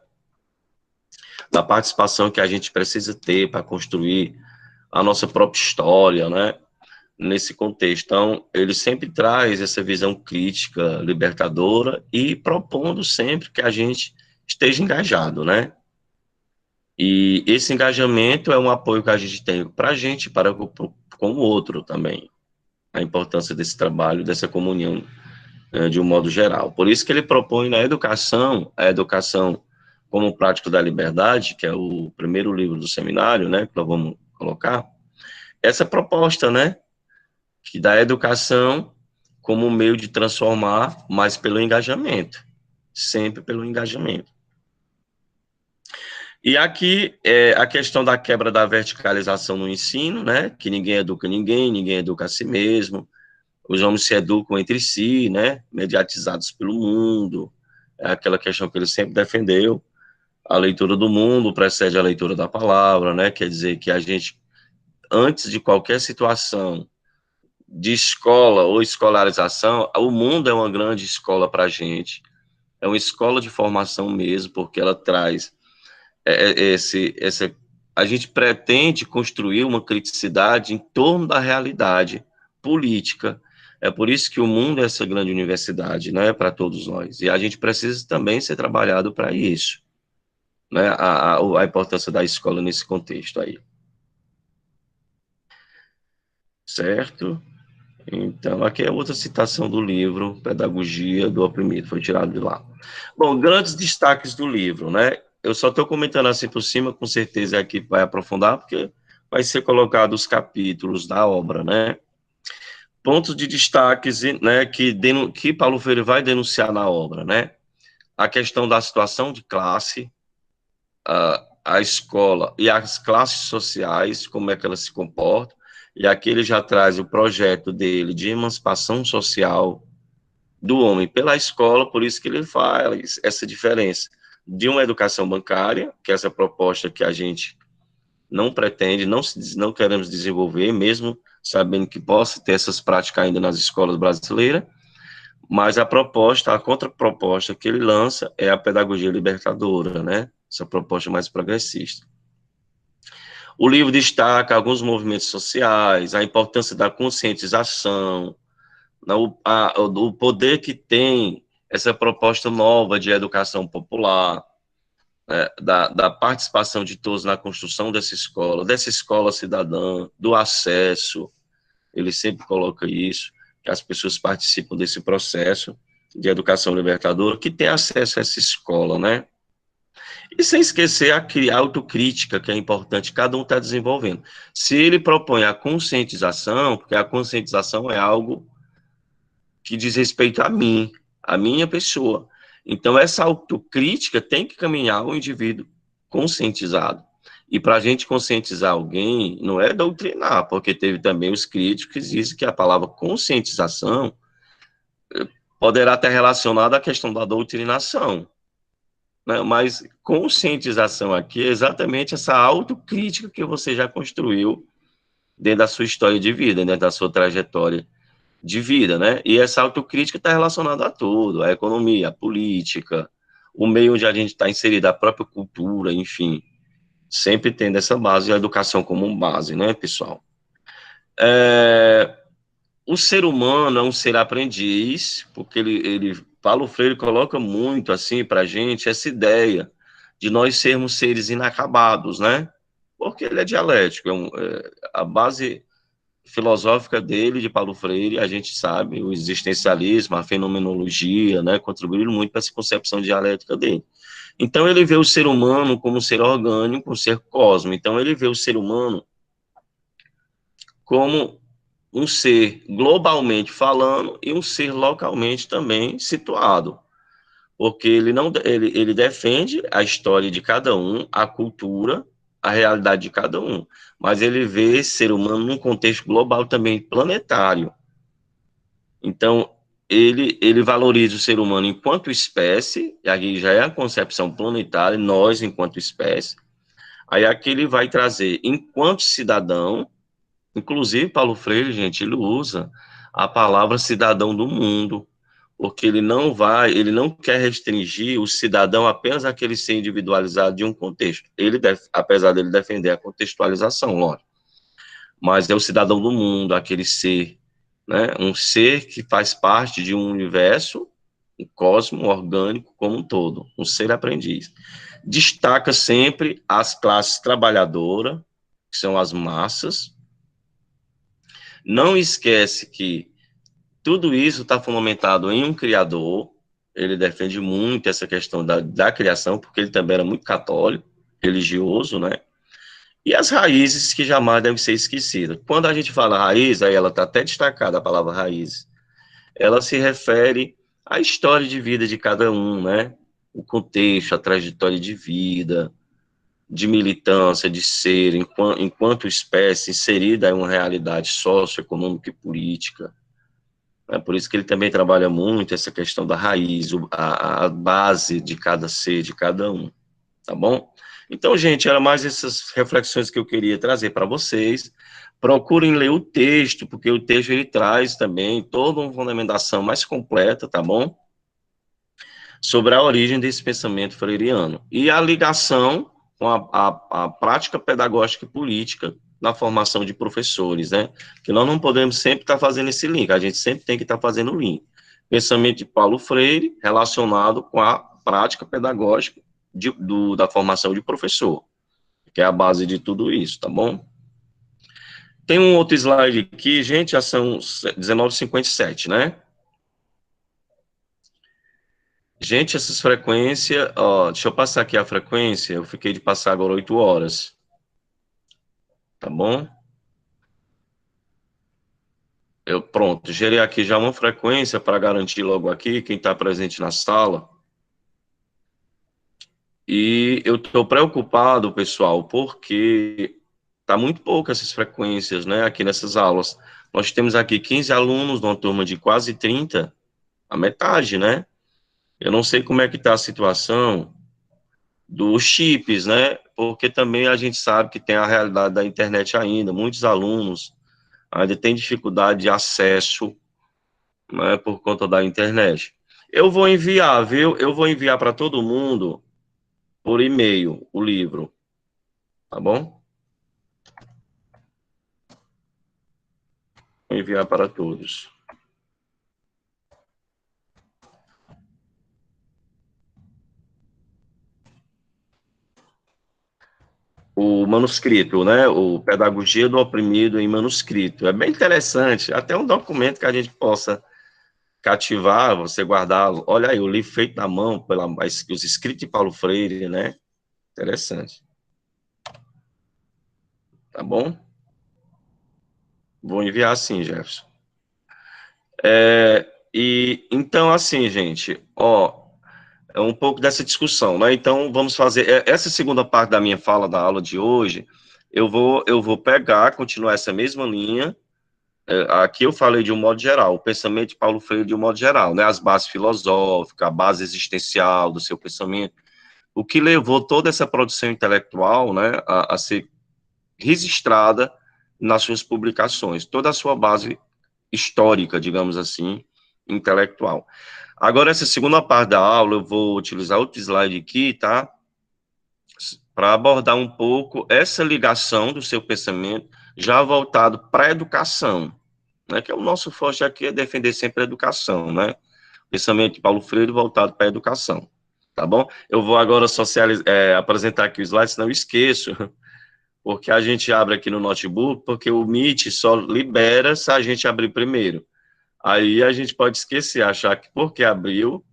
da participação que a gente precisa ter para construir a nossa própria história, né, nesse contexto. Então, ele sempre traz essa visão crítica, libertadora, e propondo sempre que a gente esteja engajado, né, e esse engajamento é um apoio que a gente tem para a gente, com o outro também, a importância desse trabalho, dessa comunhão, de um modo geral. Por isso que ele propõe na educação, a educação como prático da liberdade, que é o primeiro livro do seminário, né, que nós vamos colocar, essa proposta, né, que dá a educação como meio de transformar, mas pelo engajamento, sempre pelo engajamento. E aqui, a questão da quebra da verticalização no ensino, né, que ninguém educa a si mesmo, os homens se educam entre si, né, mediatizados pelo mundo, é aquela questão que ele sempre defendeu, a leitura do mundo precede a leitura da palavra, né, quer dizer que a gente, antes de qualquer situação de escola ou escolarização, o mundo é uma grande escola para a gente, é uma escola de formação mesmo, porque ela traz a gente pretende construir uma criticidade em torno da realidade política. É por isso que o mundo é essa grande universidade, né, para todos nós. E a gente precisa também ser trabalhado para isso, né, a importância da escola nesse contexto aí. Certo? Então, aqui é outra citação do livro Pedagogia do Oprimido, foi tirado de lá. Bom, grandes destaques do livro, né? Eu só estou comentando assim por cima, com certeza aqui vai aprofundar, porque vai ser colocado os capítulos da obra, né? Pontos de destaques, né, que Paulo Freire vai denunciar na obra, né? A questão da situação de classe, a escola e as classes sociais, como é que elas se comportam, e aqui ele já traz o projeto dele de emancipação social do homem pela escola, por isso que ele faz essa diferença de uma educação bancária, que é essa proposta que a gente não pretende, não queremos desenvolver, mesmo sabendo que possa ter essas práticas ainda nas escolas brasileiras, mas a contraproposta que ele lança é a pedagogia libertadora, né? Essa proposta mais progressista. O livro destaca alguns movimentos sociais, a importância da conscientização, o poder que tem essa proposta nova de educação popular, né, da participação de todos na construção dessa escola cidadã, do acesso, ele sempre coloca isso, que as pessoas participam desse processo de educação libertadora, que tem acesso a essa escola, né? E sem esquecer a autocrítica, que é importante, cada um está desenvolvendo. Se ele propõe a conscientização, porque a conscientização é algo que diz respeito a mim, a minha pessoa. Então, essa autocrítica tem que caminhar o indivíduo conscientizado. E para a gente conscientizar alguém, não é doutrinar, porque teve também os críticos que dizem que a palavra conscientização poderá estar relacionada à questão da doutrinação, né? Mas conscientização aqui é exatamente essa autocrítica que você já construiu dentro da sua história de vida, dentro da sua trajetória de vida, né? E essa autocrítica está relacionada a tudo, a economia, a política, o meio onde a gente está inserido, a própria cultura, enfim, sempre tendo essa base, a educação como base, né, pessoal? O ser humano é um ser aprendiz, porque Paulo Freire coloca muito, assim, para a gente, essa ideia de nós sermos seres inacabados, né? Porque ele é dialético, a base filosófica dele, de Paulo Freire, a gente sabe, o existencialismo, a fenomenologia, né, contribuíram muito para essa concepção dialética dele. Então, ele vê o ser humano como um ser orgânico, um ser cósmico. Então, ele vê o ser humano como um ser globalmente falando e um ser localmente também situado. Porque ele defende a história de cada um, a cultura, a realidade de cada um, mas ele vê esse ser humano num contexto global também planetário. Então, ele valoriza o ser humano enquanto espécie, e aqui já é a concepção planetária, nós enquanto espécie. Aí aqui ele vai trazer enquanto cidadão, inclusive Paulo Freire, gente, ele usa a palavra cidadão do mundo, porque ele não quer restringir o cidadão apenas àquele ser individualizado de um contexto. Apesar dele defender a contextualização, lógico, mas é o cidadão do mundo, aquele ser, né, um ser que faz parte de um universo, um cosmo orgânico como um todo, um ser aprendiz. Destaca sempre as classes trabalhadoras, que são as massas. Não esquece que tudo isso está fundamentado em um criador. Ele defende muito essa questão da criação, porque ele também era muito católico, religioso, né? E as raízes que jamais devem ser esquecidas. Quando a gente fala raiz, aí ela está até destacada, a palavra raiz. Ela se refere à história de vida de cada um, né? O contexto, a trajetória de vida, de militância, de ser, enquanto espécie inserida em uma realidade socioeconômica e política. É por isso que ele também trabalha muito essa questão da raiz, a base de cada ser, de cada um, tá bom? Então, gente, era mais essas reflexões que eu queria trazer para vocês. Procurem ler o texto, porque o texto ele traz também toda uma fundamentação mais completa, tá bom? Sobre a origem desse pensamento freiriano e a ligação com a prática pedagógica e política na formação de professores, né? Que nós não podemos sempre estar fazendo esse link, a gente sempre tem que estar fazendo o link. Pensamento de Paulo Freire relacionado com a prática pedagógica da formação de professor, que é a base de tudo isso, tá bom? Tem um outro slide aqui, gente, já são 19h57, né? Gente, essas frequências, ó, deixa eu passar aqui a frequência, eu fiquei de passar agora 8 horas, tá bom? Pronto, gerei aqui já uma frequência para garantir logo aqui quem está presente na sala. E eu estou preocupado, pessoal, porque tá muito pouco essas frequências, né, aqui nessas aulas. Nós temos aqui 15 alunos numa turma de quase 30, a metade, né? Eu não sei como é que está a situação dos chips, né? Porque também a gente sabe que tem a realidade da internet ainda. Muitos alunos ainda têm dificuldade de acesso, né, por conta da internet. Eu vou enviar, viu? Eu vou enviar para todo mundo por e-mail o livro, tá bom? Vou enviar para todos. O manuscrito, né? O Pedagogia do Oprimido em Manuscrito. É bem interessante, até um documento que a gente possa cativar, você guardar. Olha aí, o livro feito na mão, os escritos de Paulo Freire, né? Interessante. Tá bom? Vou enviar sim, Jefferson. E então, assim, gente, ó, é um pouco dessa discussão, né? Então, vamos fazer essa segunda parte da minha fala da aula de hoje. Eu vou pegar, continuar essa mesma linha. Aqui eu falei de um modo geral, o pensamento de Paulo Freire de um modo geral, né? As bases filosóficas, a base existencial do seu pensamento, o que levou toda essa produção intelectual, né, a ser registrada nas suas publicações, toda a sua base histórica, digamos assim, intelectual. Agora, essa segunda parte da aula, eu vou utilizar outro slide aqui, tá? Para abordar um pouco essa ligação do seu pensamento, já voltado para a educação, né? Que é o nosso forte aqui, é defender sempre a educação, né? Pensamento de Paulo Freire voltado para a educação, tá bom? Eu vou agora apresentar aqui o slide, senão eu esqueço, porque a gente abre aqui no notebook, porque o Meet só libera se a gente abrir primeiro. Aí a gente pode esquecer, achar que porque abriu,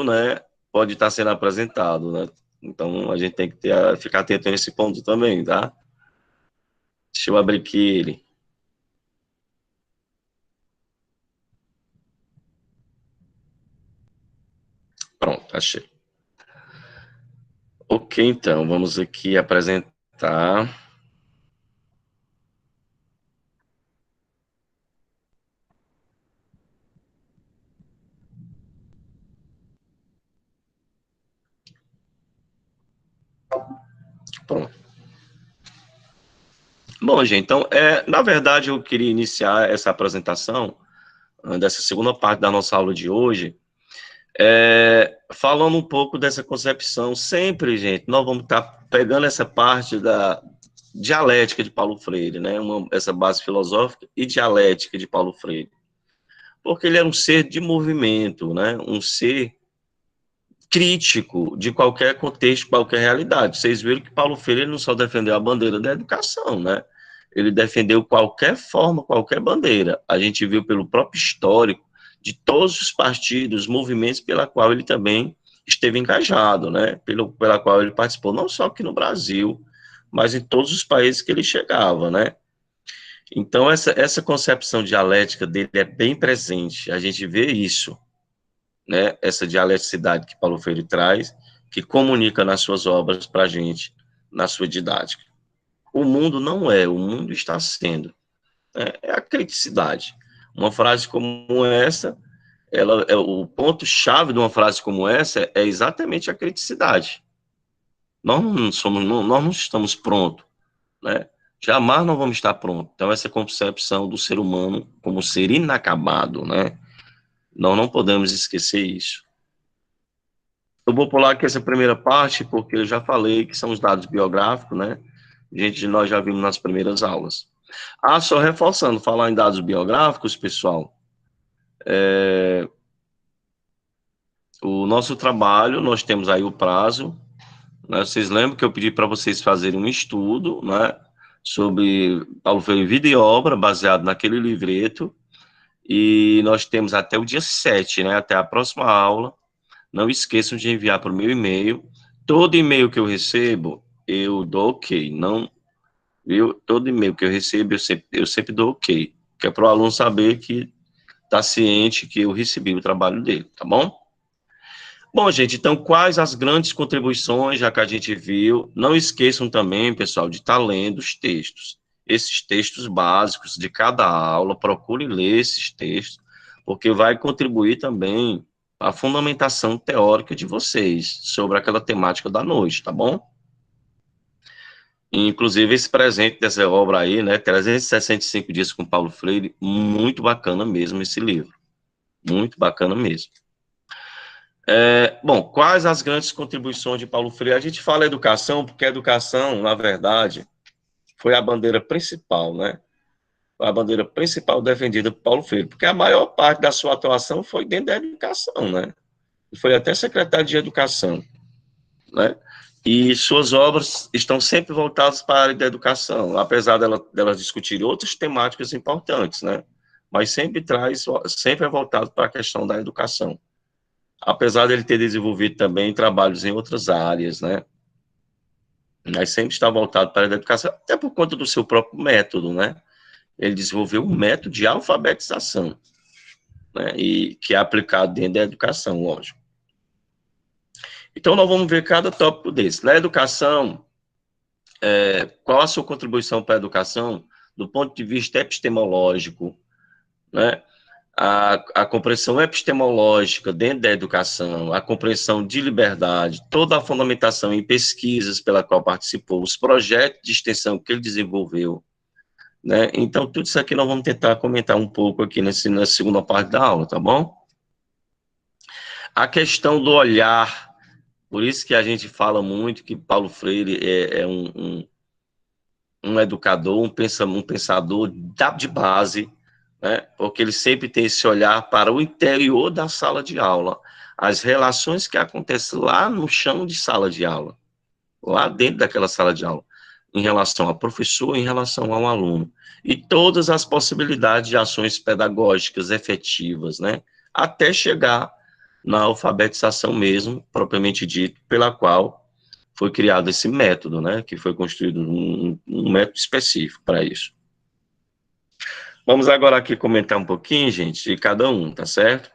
né, pode estar sendo apresentado, né? Então a gente tem que ficar atento nesse ponto também, tá? Deixa eu abrir aqui ele. Pronto, achei. Ok, então, vamos aqui apresentar. Pronto. Bom, gente, então, na verdade, eu queria iniciar essa apresentação dessa segunda parte da nossa aula de hoje, falando um pouco dessa concepção. Sempre, gente, nós vamos estar pegando essa parte da dialética de Paulo Freire, né? Essa base filosófica e dialética de Paulo Freire. Porque ele era um ser de movimento, né? Um ser crítico de qualquer contexto, qualquer realidade. Vocês viram que Paulo Freire não só defendeu a bandeira da educação, né? Ele defendeu qualquer forma, qualquer bandeira. A gente viu pelo próprio histórico de todos os partidos, movimentos pela qual ele também esteve engajado, né? Pela qual ele participou, não só aqui no Brasil, mas em todos os países que ele chegava, né? Então, essa concepção dialética dele é bem presente, a gente vê isso, né? Essa dialeticidade que Paulo Freire traz, que comunica nas suas obras para a gente, na sua didática. O mundo não é, o mundo está sendo. É a criticidade. Uma frase como essa, o ponto-chave de uma frase como essa é exatamente a criticidade. Nós não estamos prontos, né? Jamais nós vamos estar prontos. Então, essa concepção do ser humano como ser inacabado, né? Nós não podemos esquecer isso. Eu vou pular aqui essa primeira parte, porque eu já falei que são os dados biográficos, né? Gente, nós já vimos nas primeiras aulas. Só reforçando, falar em dados biográficos, pessoal, o nosso trabalho, nós temos aí o prazo, né? Vocês lembram que eu pedi para vocês fazerem um estudo, né? Sobre Paulo Freire, vida e obra, baseado naquele livreto, e nós temos até o dia 7, né? Até a próxima aula. Não esqueçam de enviar para o meu e-mail. Todo e-mail que eu recebo, eu dou ok. Não, viu? Todo e-mail que eu recebo, eu sempre dou ok. Que é para o aluno saber que está ciente que eu recebi o trabalho dele, tá bom? Bom, gente, então quais as grandes contribuições, já que a gente viu? Não esqueçam também, pessoal, de estar lendo os textos. Esses textos básicos de cada aula, procure ler esses textos, porque vai contribuir também para a fundamentação teórica de vocês sobre aquela temática da noite, tá bom? Inclusive, esse presente dessa obra aí, né, 365 dias com Paulo Freire, muito bacana mesmo esse livro. Muito bacana mesmo. Bom, quais as grandes contribuições de Paulo Freire? A gente fala educação, porque a educação, na verdade, foi a bandeira principal, né? Foi a bandeira principal defendida por Paulo Freire, porque a maior parte da sua atuação foi dentro da educação, né? Foi até secretário de educação, né? E suas obras estão sempre voltadas para a área da educação, apesar delas discutirem outras temáticas importantes, né? Mas sempre é voltado para a questão da educação. Apesar dele ter desenvolvido também trabalhos em outras áreas, né? Mas sempre está voltado para a educação, até por conta do seu próprio método, né? Ele desenvolveu um método de alfabetização, né? E que é aplicado dentro da educação, lógico. Então, nós vamos ver cada tópico desse. Na educação, qual a sua contribuição para a educação do ponto de vista epistemológico, né? A compreensão epistemológica dentro da educação, a compreensão de liberdade, toda a fundamentação em pesquisas pela qual participou, os projetos de extensão que ele desenvolveu, né? Então, tudo isso aqui nós vamos tentar comentar um pouco aqui nessa segunda parte da aula, tá bom? A questão do olhar, por isso que a gente fala muito que Paulo Freire é um educador, um pensador de base, né? Porque ele sempre tem esse olhar para o interior da sala de aula, as relações que acontecem lá no chão de sala de aula, lá dentro daquela sala de aula, em relação ao professor, em relação ao aluno, e todas as possibilidades de ações pedagógicas efetivas, né? Até chegar na alfabetização mesmo, propriamente dito, pela qual foi criado esse método, né? Que foi construído um método específico para isso. Vamos agora aqui comentar um pouquinho, gente, de cada um, tá certo?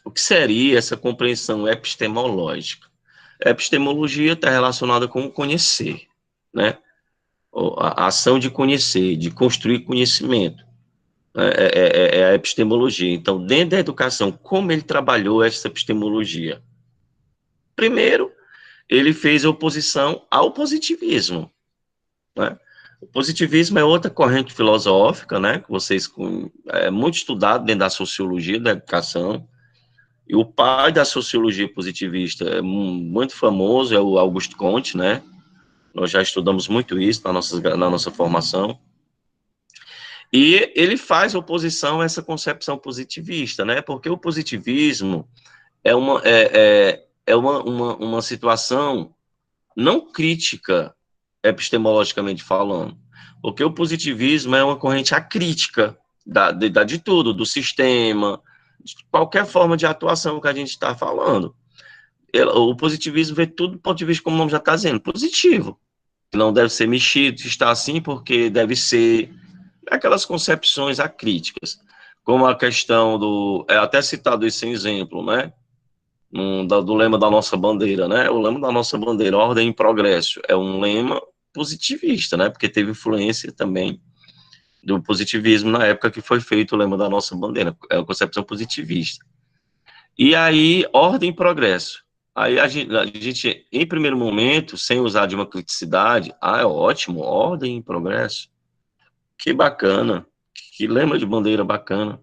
O que seria essa compreensão epistemológica? A epistemologia está relacionada com o conhecer, né? A ação de conhecer, de construir conhecimento. É a epistemologia. Então, dentro da educação, como ele trabalhou essa epistemologia? Primeiro, ele fez oposição ao positivismo, né? O positivismo é outra corrente filosófica, né, que é muito estudado dentro da sociologia da educação, e o pai da sociologia positivista é muito famoso, é o Auguste Comte, né, nós já estudamos muito isso na nossa formação, e ele faz oposição a essa concepção positivista, né, porque o positivismo é uma situação não crítica, epistemologicamente falando, porque o positivismo é uma corrente acrítica de tudo, do sistema, de qualquer forma de atuação que a gente está falando. O positivismo vê tudo do ponto de vista, como o nome já está dizendo, positivo. Não deve ser mexido, está assim porque deve ser. Aquelas concepções acríticas, como a questão até citado esse exemplo, né? Do lema da nossa bandeira, né? O lema da nossa bandeira, ordem e progresso, é um lema positivista, né? Porque teve influência também do positivismo na época que foi feito o lema da nossa bandeira, é uma concepção positivista. E aí, ordem e progresso. Aí a gente, em primeiro momento, sem usar de uma criticidade, é ótimo, ordem e progresso. Que bacana, que lema de bandeira bacana.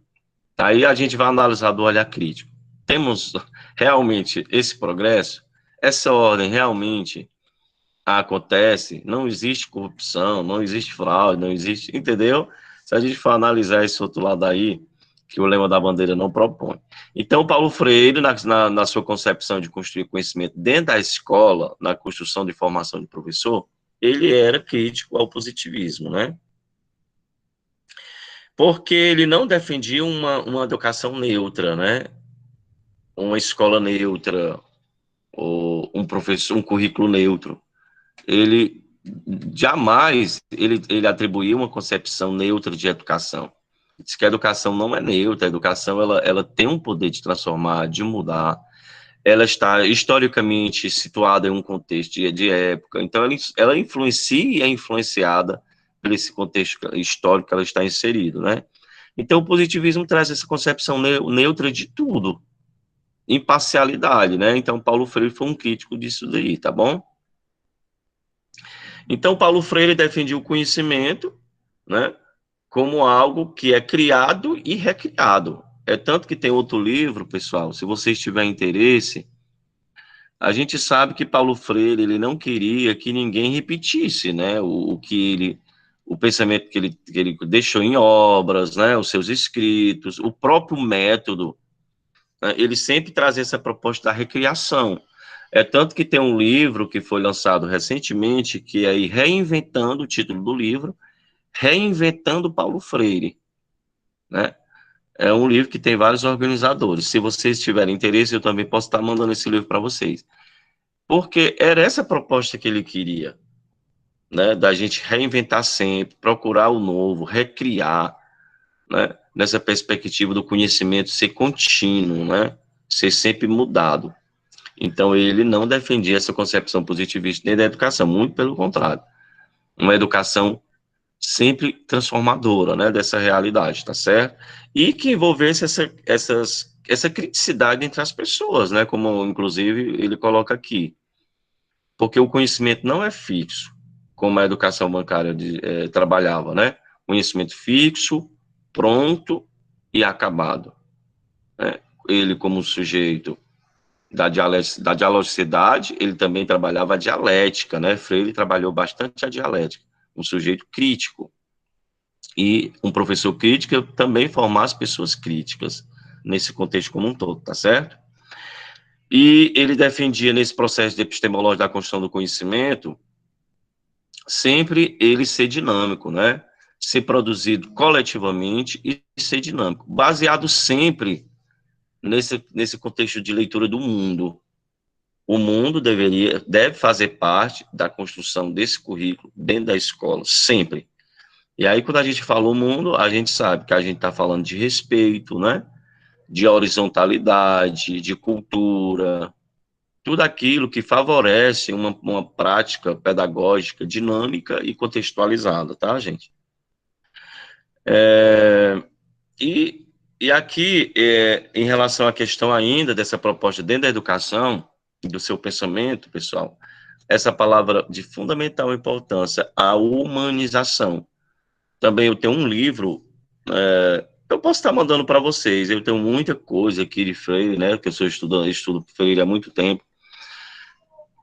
Aí a gente vai analisar do olhar crítico. Temos realmente esse progresso? Essa ordem realmente acontece? Não existe corrupção, não existe fraude, não existe, entendeu? Se a gente for analisar esse outro lado aí, que o lema da bandeira não propõe. Então, Paulo Freire, na sua concepção de construir conhecimento dentro da escola, na construção de formação de professor, ele era crítico ao positivismo, né? Porque ele não defendia uma educação neutra, né? Uma escola neutra, ou um professor, um currículo neutro. ele jamais ele atribuiu uma concepção neutra de educação. Diz que a educação não é neutra, a educação ela tem um poder de transformar, de mudar, ela está historicamente situada em um contexto de época, então ela influencia e é influenciada por esse contexto histórico que ela está inserida, né? Então o positivismo traz essa concepção neutra de tudo, imparcialidade, né? Então Paulo Freire foi um crítico disso daí, tá bom? Então Paulo Freire defendia o conhecimento, né, como algo que é criado e recriado. É tanto que tem outro livro, pessoal, se vocês tiverem interesse, a gente sabe que Paulo Freire, ele não queria que ninguém repetisse, né, o pensamento que ele deixou em obras, né, os seus escritos, o próprio método, né, ele sempre traz essa proposta da recriação. É tanto que tem um livro que foi lançado recentemente, que é aí Reinventando, o título do livro, Reinventando Paulo Freire, né? É um livro que tem vários organizadores. Se vocês tiverem interesse, eu também posso estar mandando esse livro para vocês. Porque era essa proposta que ele queria, né? Da gente reinventar sempre, procurar o novo, recriar, né? Nessa perspectiva do conhecimento ser contínuo, né? Ser sempre mudado. Então, ele não defendia essa concepção positivista nem da educação, muito pelo contrário. Uma educação sempre transformadora, né, dessa realidade, tá certo? E que envolvesse essa criticidade entre as pessoas, né, como inclusive ele coloca aqui. Porque o conhecimento não é fixo, como a educação bancária trabalhava, né? Conhecimento fixo, pronto e acabado, né? Ele, como sujeito da dialogicidade, ele também trabalhava a dialética, né? Freire trabalhou bastante a dialética, um sujeito crítico. E um professor crítico também formar as pessoas críticas, nesse contexto como um todo, tá certo? E ele defendia, nesse processo de epistemológico da construção do conhecimento, sempre ele ser dinâmico, né? Ser produzido coletivamente e ser dinâmico, baseado sempre nesse contexto de leitura do mundo. O mundo deve fazer parte da construção desse currículo dentro da escola, sempre. E aí, quando a gente fala o mundo, a gente sabe que a gente está falando de respeito, né? De horizontalidade, de cultura, tudo aquilo que favorece uma prática pedagógica dinâmica e contextualizada, tá, gente? E, e aqui, em relação à questão ainda dessa proposta dentro da educação, do seu pensamento, pessoal, essa palavra de fundamental importância, a humanização. Também eu tenho um livro, eu posso estar mandando para vocês, eu tenho muita coisa aqui de Freire, né, que eu estudo Freire há muito tempo,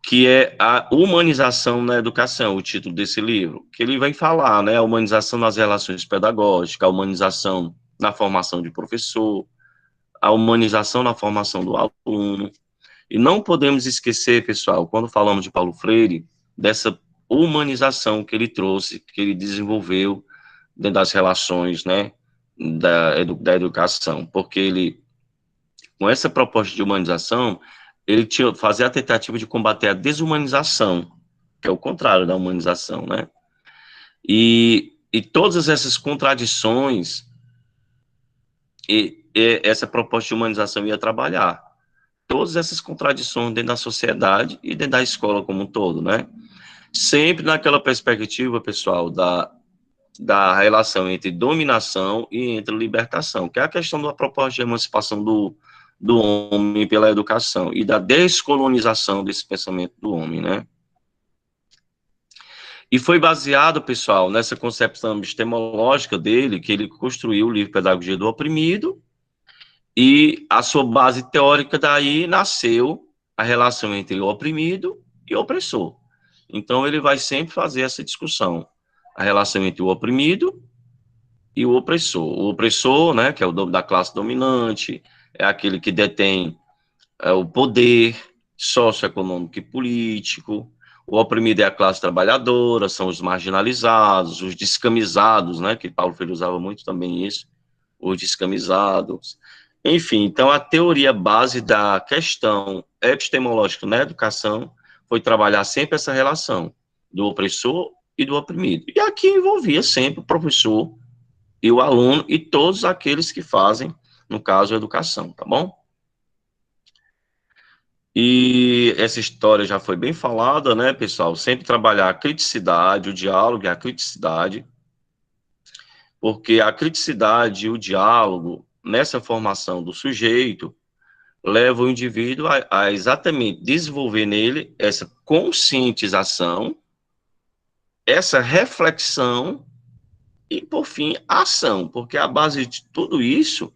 que é a humanização na educação, o título desse livro, que ele vai falar, né, a humanização nas relações pedagógicas, a humanização na formação de professor, a humanização na formação do aluno, e não podemos esquecer, pessoal, quando falamos de Paulo Freire, dessa humanização que ele trouxe, que ele desenvolveu dentro das relações, né, da educação, porque ele, com essa proposta de humanização, ele fazia a tentativa de combater a desumanização, que é o contrário da humanização, né? E todas essas contradições, essa proposta de humanização ia trabalhar. Todas essas contradições dentro da sociedade e dentro da escola como um todo, né? Sempre naquela perspectiva, pessoal, da relação entre dominação e entre libertação, que é a questão da proposta de emancipação do homem pela educação e da descolonização desse pensamento do homem, né? E foi baseado, pessoal, nessa concepção epistemológica dele, que ele construiu o livro Pedagogia do Oprimido, e a sua base teórica daí nasceu a relação entre o oprimido e o opressor. Então, ele vai sempre fazer essa discussão, a relação entre o oprimido e o opressor. O opressor, né, que é o da classe dominante, é aquele que detém o poder socioeconômico e político. O oprimido é a classe trabalhadora, são os marginalizados, os descamisados, né, que Paulo Freire usava muito também isso, os descamisados. Enfim, então a teoria base da questão epistemológica na educação foi trabalhar sempre essa relação do opressor e do oprimido. E aqui envolvia sempre o professor e o aluno e todos aqueles que fazem, no caso, a educação, tá bom? E essa história já foi bem falada, né, pessoal? Sempre trabalhar a criticidade, o diálogo e a criticidade, porque a criticidade e o diálogo, nessa formação do sujeito, leva o indivíduo a exatamente desenvolver nele essa conscientização, essa reflexão e, por fim, a ação, porque a base de tudo isso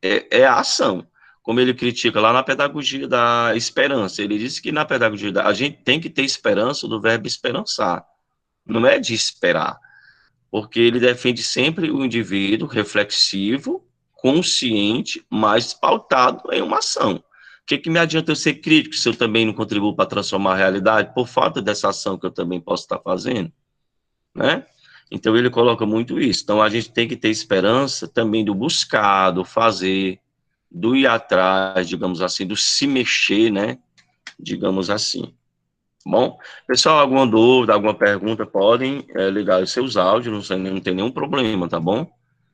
é a ação. Como ele critica lá na pedagogia da esperança, ele disse que na pedagogia a gente tem que ter esperança do verbo esperançar, não é de esperar, porque ele defende sempre o indivíduo reflexivo, consciente, mas pautado em uma ação. O que me adianta eu ser crítico se eu também não contribuo para transformar a realidade por falta dessa ação que eu também posso estar fazendo, né? Então ele coloca muito isso. Então a gente tem que ter esperança também do buscar, do fazer, do ir atrás, digamos assim, do se mexer, né? Digamos assim. Bom, pessoal, alguma dúvida, alguma pergunta, podem ligar os seus áudios, não tem nenhum problema, tá bom?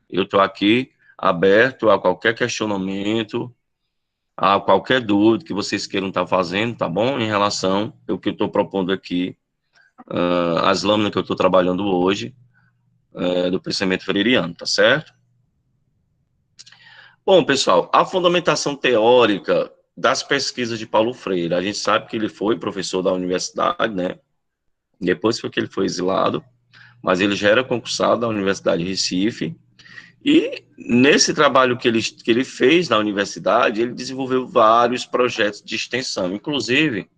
Eu estou aqui aberto a qualquer questionamento, a qualquer dúvida que vocês queiram estar fazendo, tá bom? Em relação ao que eu estou propondo aqui, as lâminas que eu estou trabalhando hoje, do pensamento freiriano, tá certo? Bom, pessoal, a fundamentação teórica das pesquisas de Paulo Freire, a gente sabe que ele foi professor da universidade, né? Depois foi que ele foi exilado, mas ele já era concursado da Universidade de Recife, e nesse trabalho que ele fez na universidade, ele desenvolveu vários projetos de extensão, inclusive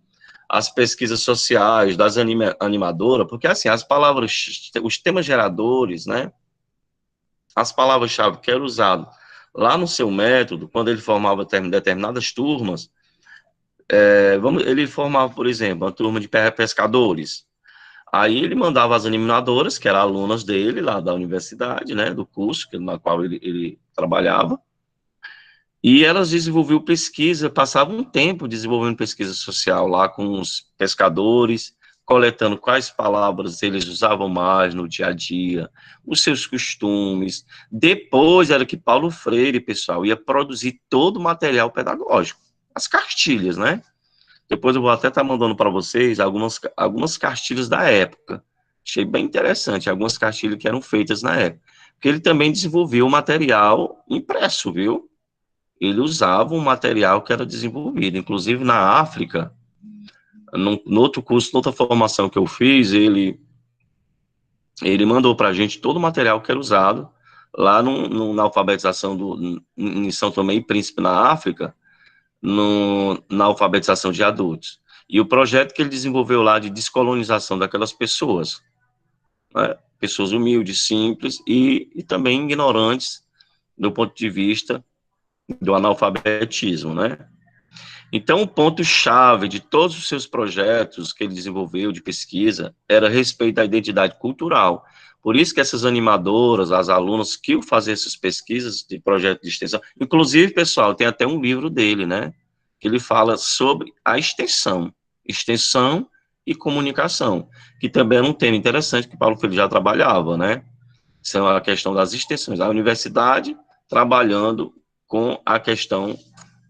as pesquisas sociais das animadoras, porque assim, as palavras, os temas geradores, né, as palavras-chave que eram usadas lá no seu método, quando ele formava determinadas turmas, ele formava, por exemplo, uma turma de pescadores. Aí ele mandava as animadoras, que eram alunas dele, lá da universidade, né, do curso na qual ele trabalhava, e elas desenvolviam pesquisa, passavam um tempo desenvolvendo pesquisa social lá com os pescadores, coletando quais palavras eles usavam mais no dia a dia, os seus costumes. Depois era que Paulo Freire, pessoal, ia produzir todo o material pedagógico, as cartilhas, né? Depois eu vou até estar mandando para vocês algumas cartilhas da época. Achei bem interessante, algumas cartilhas que eram feitas na época. Porque ele também desenvolveu o material impresso, viu? Ele usava um material que era desenvolvido. Inclusive, na África, no outro curso, noutra formação que eu fiz, ele mandou para a gente todo o material que era usado lá na alfabetização em São Tomé e Príncipe, na África, na alfabetização de adultos. E o projeto que ele desenvolveu lá de descolonização daquelas pessoas, né? Pessoas humildes, simples e também ignorantes do ponto de vista do analfabetismo, né? Então, o ponto-chave de todos os seus projetos que ele desenvolveu de pesquisa era a respeito da identidade cultural. Por isso que essas animadoras, as alunas que faziam essas pesquisas de projeto de extensão, inclusive, pessoal, tem até um livro dele, né, que ele fala sobre a extensão e comunicação, que também era um tema interessante que Paulo Freire já trabalhava, né, são a questão das extensões, a universidade trabalhando com a questão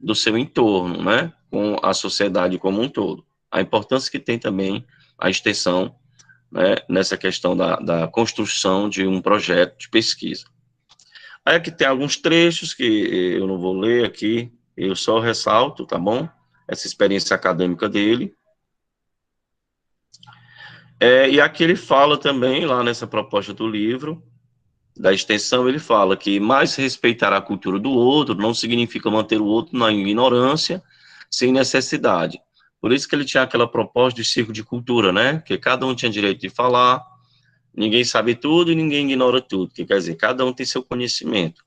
do seu entorno, né, com a sociedade como um todo. A importância que tem também a extensão, né, nessa questão da construção de um projeto de pesquisa. Aí aqui tem alguns trechos que eu não vou ler aqui, eu só ressalto, tá bom? Essa experiência acadêmica dele. E aqui ele fala também, lá nessa proposta do livro, da extensão, ele fala que mais respeitar a cultura do outro não significa manter o outro na ignorância, sem necessidade. Por isso que ele tinha aquela proposta de círculo de cultura, né? Que cada um tinha direito de falar, ninguém sabe tudo e ninguém ignora tudo, que quer dizer, cada um tem seu conhecimento.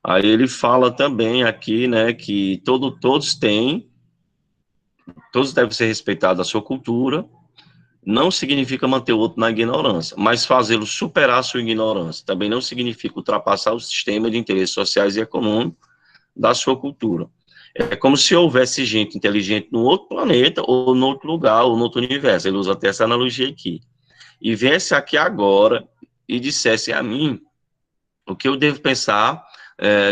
Aí ele fala também aqui, né, que todos devem ser respeitados a sua cultura, não significa manter o outro na ignorância, mas fazê-lo superar a sua ignorância. Também não significa ultrapassar o sistema de interesses sociais e econômicos da sua cultura. É como se houvesse gente inteligente no outro planeta, ou no outro lugar, ou no outro universo. Ele usa até essa analogia aqui. e viesse aqui agora e dissesse a mim o que eu devo pensar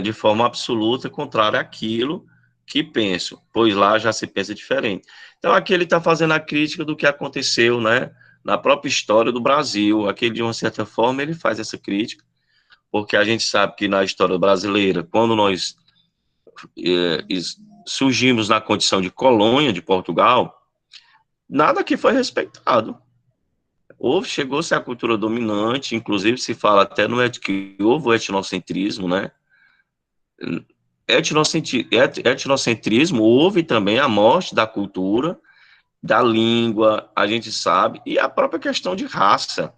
de forma absoluta, contrária àquilo que penso, pois lá já se pensa diferente. Então, aqui ele está fazendo a crítica do que aconteceu, né, na própria história do Brasil. Aqui, de uma certa forma, ele faz essa crítica, porque a gente sabe que na história brasileira, quando nós surgimos na condição de colônia de Portugal, nada que foi respeitado. Chegou-se a cultura dominante, inclusive se fala até que houve o etnocentrismo, né? Etnocentrismo, houve também a morte da cultura, da língua, a gente sabe, e a própria questão de raça.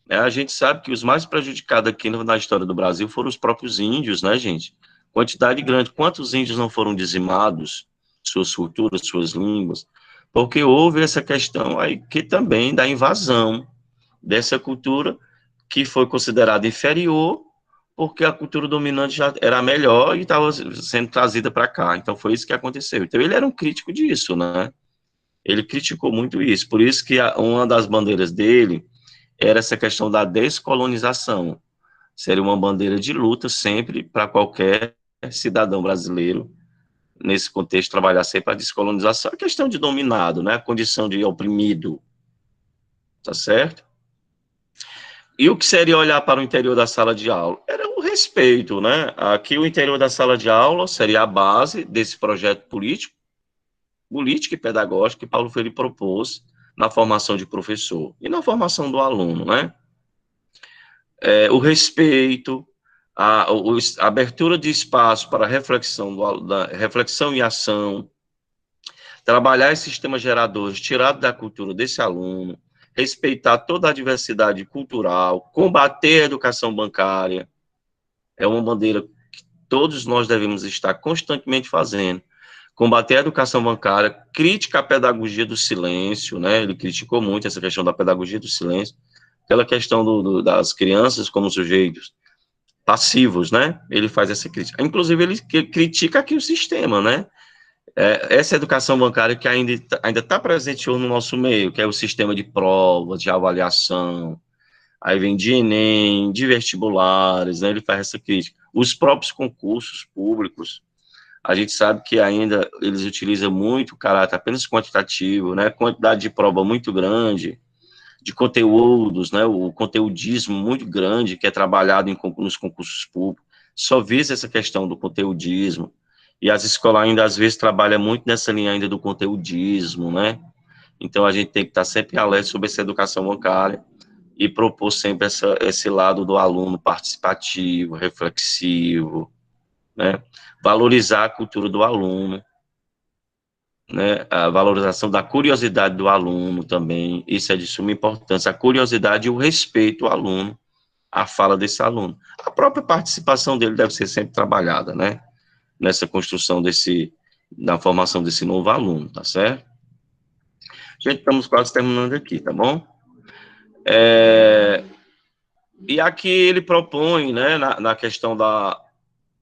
A gente sabe que os mais prejudicados aqui na história do Brasil foram os próprios índios, né, gente? Quantidade grande. Quantos índios não foram dizimados? Suas culturas, suas línguas? Porque houve essa questão aí que também da invasão dessa cultura que foi considerada inferior, porque a cultura dominante já era melhor e estava sendo trazida para cá. Então, foi isso que aconteceu. Então, ele era um crítico disso, né? Ele criticou muito isso. Por isso que uma das bandeiras dele era essa questão da descolonização. Seria uma bandeira de luta sempre para qualquer cidadão brasileiro, nesse contexto, trabalhar sempre a descolonização. A questão de dominado, né? A condição de oprimido. Tá certo? E o que seria olhar para o interior da sala de aula? Era o respeito, né? Aqui o interior da sala de aula seria a base desse projeto político e pedagógico que Paulo Freire propôs na formação de professor e na formação do aluno, né? O respeito, a abertura de espaço para reflexão e ação, trabalhar esses sistemas geradores tirado da cultura desse aluno, respeitar toda a diversidade cultural, combater a educação bancária, é uma bandeira que todos nós devemos estar constantemente fazendo. Combater a educação bancária, crítica à pedagogia do silêncio, né? Ele criticou muito essa questão da pedagogia do silêncio, aquela questão das crianças como sujeitos passivos, né? Ele faz essa crítica. Inclusive, ele critica aqui o sistema, né? Essa educação bancária que ainda está presente no nosso meio, que é o sistema de provas, de avaliação, aí vem de Enem, de vestibulares, né? Ele faz essa crítica. Os próprios concursos públicos, a gente sabe que ainda eles utilizam muito o caráter apenas quantitativo, né? Quantidade de prova muito grande, de conteúdos, né? O conteudismo muito grande que é trabalhado nos concursos públicos, só visa essa questão do conteudismo, e as escolas ainda às vezes trabalham muito nessa linha ainda do conteudismo, né? Então a gente tem que estar sempre alerta sobre essa educação bancária e propor sempre esse lado do aluno participativo, reflexivo, né? Valorizar a cultura do aluno, né? A valorização da curiosidade do aluno também, isso é de suma importância, a curiosidade e o respeito ao aluno, à fala desse aluno. A própria participação dele deve ser sempre trabalhada, né? Nessa construção na formação desse novo aluno, tá certo? Gente, estamos quase terminando aqui, tá bom? E aqui ele propõe, né, na questão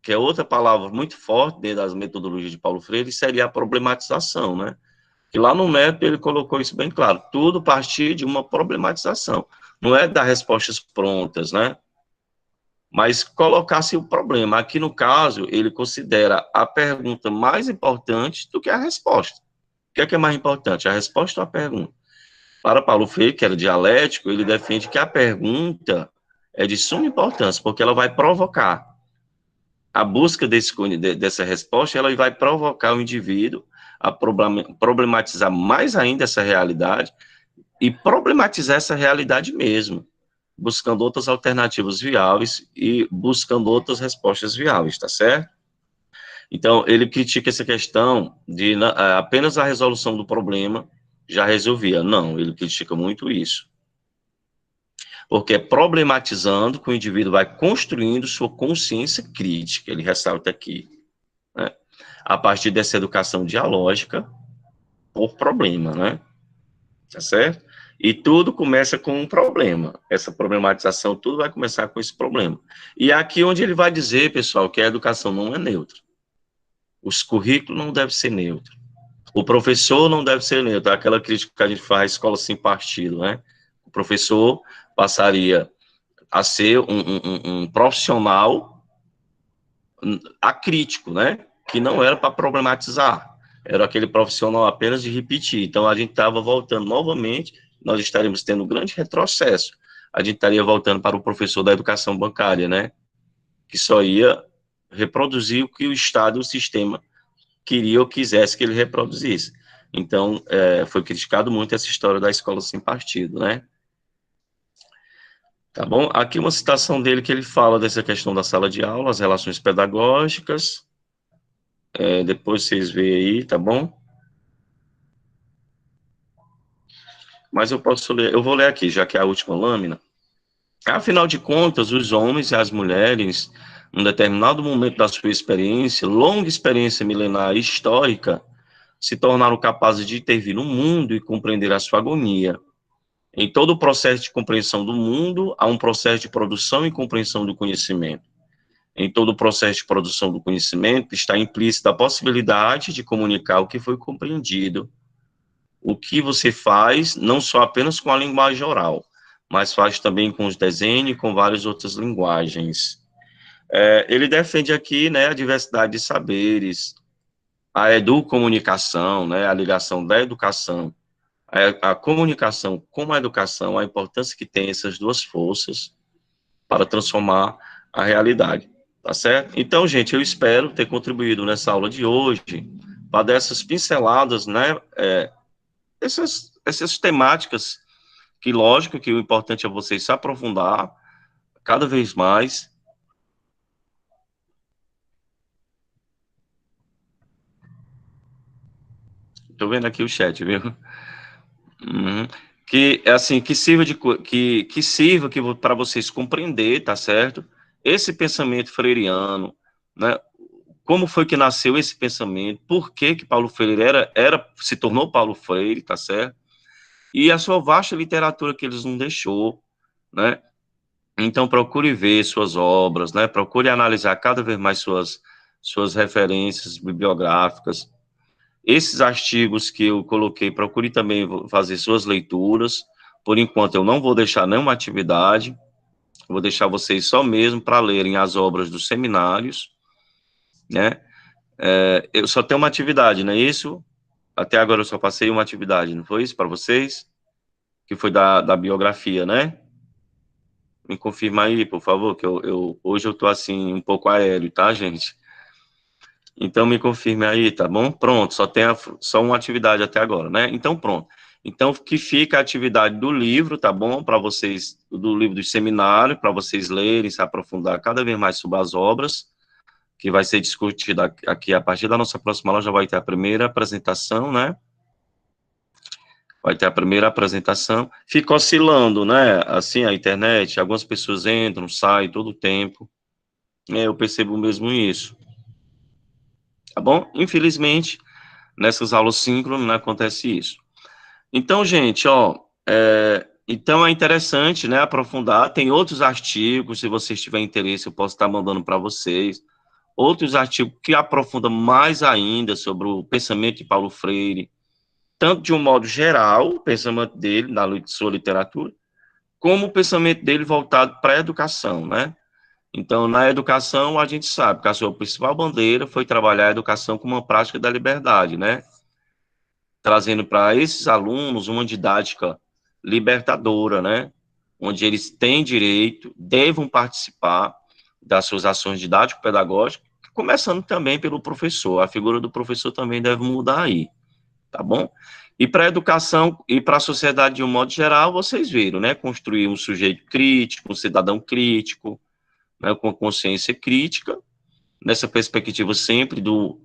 que é outra palavra muito forte dentro das metodologias de Paulo Freire, seria a problematização, né? Que lá no método ele colocou isso bem claro, tudo partir de uma problematização, não é dar respostas prontas, né? Mas colocar-se o problema. Aqui, no caso, ele considera a pergunta mais importante do que a resposta. O que é mais importante, a resposta ou a pergunta? Para Paulo Freire, que era dialético, ele defende que a pergunta é de suma importância, porque ela vai provocar. A busca dessa resposta, ela vai provocar o indivíduo a problematizar mais ainda essa realidade e problematizar essa realidade mesmo, buscando outras alternativas viáveis e buscando outras respostas viáveis, tá certo? Então, ele critica essa questão de apenas a resolução do problema já resolvia. Não, ele critica muito isso. Porque é problematizando que o indivíduo vai construindo sua consciência crítica, ele ressalta aqui, né? A partir dessa educação dialógica por problema, né? Tá certo? E tudo começa com um problema. Essa problematização, tudo vai começar com esse problema. E é aqui onde ele vai dizer, pessoal, que a educação não é neutra. Os currículos não devem ser neutros. O professor não deve ser neutro. Aquela crítica que a gente faz à escola sem partido, né? O professor passaria a ser um profissional acrítico, né? Que não era para problematizar, era aquele profissional apenas de repetir. Então, a gente estava voltando novamente, nós estaríamos tendo um grande retrocesso. A gente estaria voltando para o professor da educação bancária, né? Que só ia reproduzir o que o Estado e o sistema queria ou quisesse que ele reproduzisse. Então, foi criticado muito essa história da escola sem partido, né? Tá bom? Aqui uma citação dele que ele fala dessa questão da sala de aula, as relações pedagógicas. Depois vocês veem aí, tá bom? Mas eu posso ler, eu vou ler aqui, já que é a última lâmina. Afinal de contas, os homens e as mulheres, num determinado momento da sua experiência, longa experiência milenar e histórica, se tornaram capazes de intervir no mundo e compreender a sua agonia. Em todo o processo de compreensão do mundo, há um processo de produção e compreensão do conhecimento. Em todo o processo de produção do conhecimento está implícita a possibilidade de comunicar o que foi compreendido. O que você faz, não só apenas com a linguagem oral, mas faz também com os desenhos e com várias outras linguagens. Ele defende aqui, né, a diversidade de saberes, a educomunicação, né, a ligação da educação, a comunicação com a educação, a importância que tem essas duas forças para transformar a realidade, tá certo? Então, gente, eu espero ter contribuído nessa aula de hoje para dar essas pinceladas, né, essas temáticas que, lógico, que o importante é vocês se aprofundar cada vez mais. Estou vendo aqui o chat, viu? Uhum. Que assim, que sirva para vocês compreender, tá certo? Esse pensamento freiriano, né? Como foi que nasceu esse pensamento? Por que que Paulo Freire se tornou Paulo Freire, tá certo? E a sua vasta literatura que eles não deixou, né? Então procure ver suas obras, né? Procure analisar cada vez mais suas referências bibliográficas. Esses artigos que eu coloquei, procure também fazer suas leituras. Por enquanto, eu não vou deixar nenhuma atividade, vou deixar vocês só mesmo para lerem as obras dos seminários, né? Eu só tenho uma atividade, não é isso? Até agora eu só passei uma atividade, não foi isso para vocês? Que foi da biografia, né? Me confirma aí, por favor, que hoje eu tô assim, um pouco aéreo, tá, gente? Então, me confirme aí, tá bom? Pronto, só uma atividade até agora, né? Então, pronto. Então, que fica a atividade do livro, tá bom? Para vocês, do livro do seminário, para vocês lerem, se aprofundar cada vez mais sobre as obras, que vai ser discutida aqui a partir da nossa próxima aula, já vai ter a primeira apresentação, né? Vai ter a primeira apresentação. Fica oscilando, né? Assim, a internet, algumas pessoas entram, saem todo o tempo. Eu percebo mesmo isso. Tá bom? Infelizmente, nessas aulas síncronas não acontece isso. Então, gente, então é interessante, né, aprofundar. Tem outros artigos, se vocês tiverem interesse, eu posso estar mandando para vocês. Outros artigos que aprofundam mais ainda sobre o pensamento de Paulo Freire, tanto de um modo geral, o pensamento dele, na sua literatura, como o pensamento dele voltado para a educação, né? Então, na educação, a gente sabe que a sua principal bandeira foi trabalhar a educação como uma prática da liberdade, né? Trazendo para esses alunos uma didática libertadora, né? Onde eles têm direito, devam participar das suas ações didático-pedagógicas, começando também pelo professor. A figura do professor também deve mudar aí, tá bom? E para a educação e para a sociedade de um modo geral, vocês viram, né? Construir um sujeito crítico, um cidadão crítico, né? Com consciência crítica, nessa perspectiva sempre do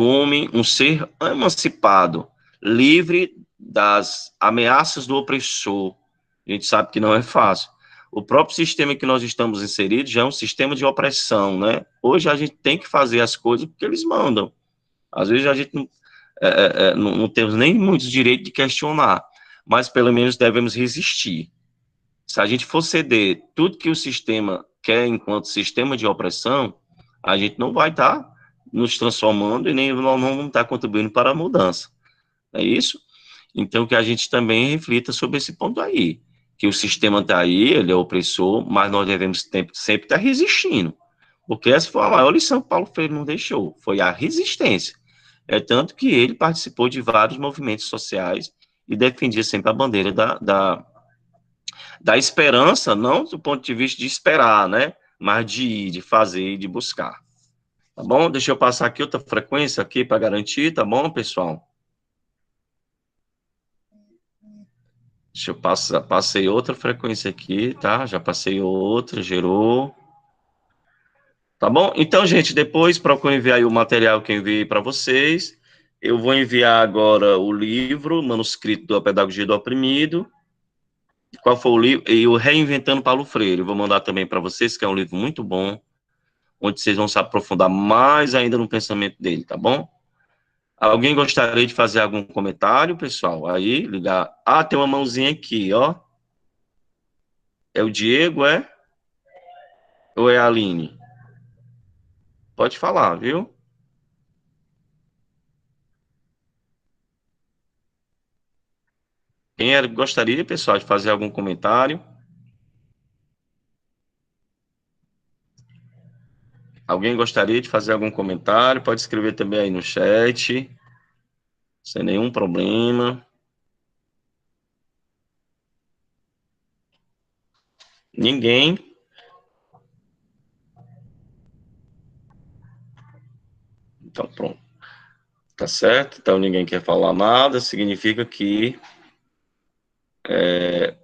homem, um ser emancipado, livre das ameaças do opressor. A gente sabe que não é fácil. O próprio sistema que nós estamos inseridos já é um sistema de opressão, né? Hoje a gente tem que fazer as coisas porque eles mandam. Às vezes a gente não temos nem muito direito de questionar, mas pelo menos devemos resistir. Se a gente for ceder tudo que o sistema quer enquanto sistema de opressão, a gente não vai estar nos transformando e nem não vamos estar contribuindo para a mudança. É isso? Então, que a gente também reflita sobre esse ponto aí, que o sistema está aí, ele é opressor, mas nós devemos sempre estar resistindo, porque essa foi a maior lição que Paulo Freire nos deixou, foi a resistência. É tanto que ele participou de vários movimentos sociais e defendia sempre a bandeira da esperança, não do ponto de vista de esperar, né, mas de ir, de fazer e de buscar. Tá bom? Deixa eu passar aqui outra frequência aqui para garantir, tá bom, pessoal? Deixa eu passar, passei outra frequência aqui, tá? Já passei outra, gerou. Tá bom? Então, gente, depois procure enviar aí o material que eu enviei para vocês. Eu vou enviar agora o livro, manuscrito da Pedagogia do Oprimido. Qual foi o livro? E o Reinventando Paulo Freire. Eu vou mandar também para vocês, que é um livro muito bom, onde vocês vão se aprofundar mais ainda no pensamento dele, tá bom? Alguém gostaria de fazer algum comentário, pessoal? Aí, ligar. Ah, tem uma mãozinha aqui, ó. É o Diego, é? Ou é a Aline? Pode falar, viu? Quem gostaria, pessoal, de fazer algum comentário? Alguém gostaria de fazer algum comentário? Pode escrever também aí no chat, sem nenhum problema. Ninguém? Então, pronto. Tá certo? Então, ninguém quer falar nada, significa que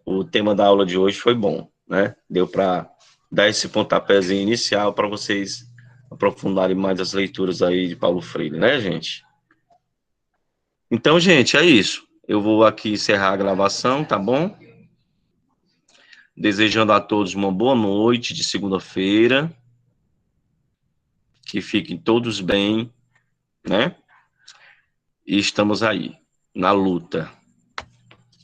o tema da aula de hoje foi bom, né? Deu para dar esse pontapézinho inicial para vocês aprofundarem mais as leituras aí de Paulo Freire, né, gente? Então, gente, é isso. Eu vou aqui encerrar a gravação, tá bom? Desejando a todos uma boa noite de segunda-feira. Que fiquem todos bem, né? E estamos aí, na luta.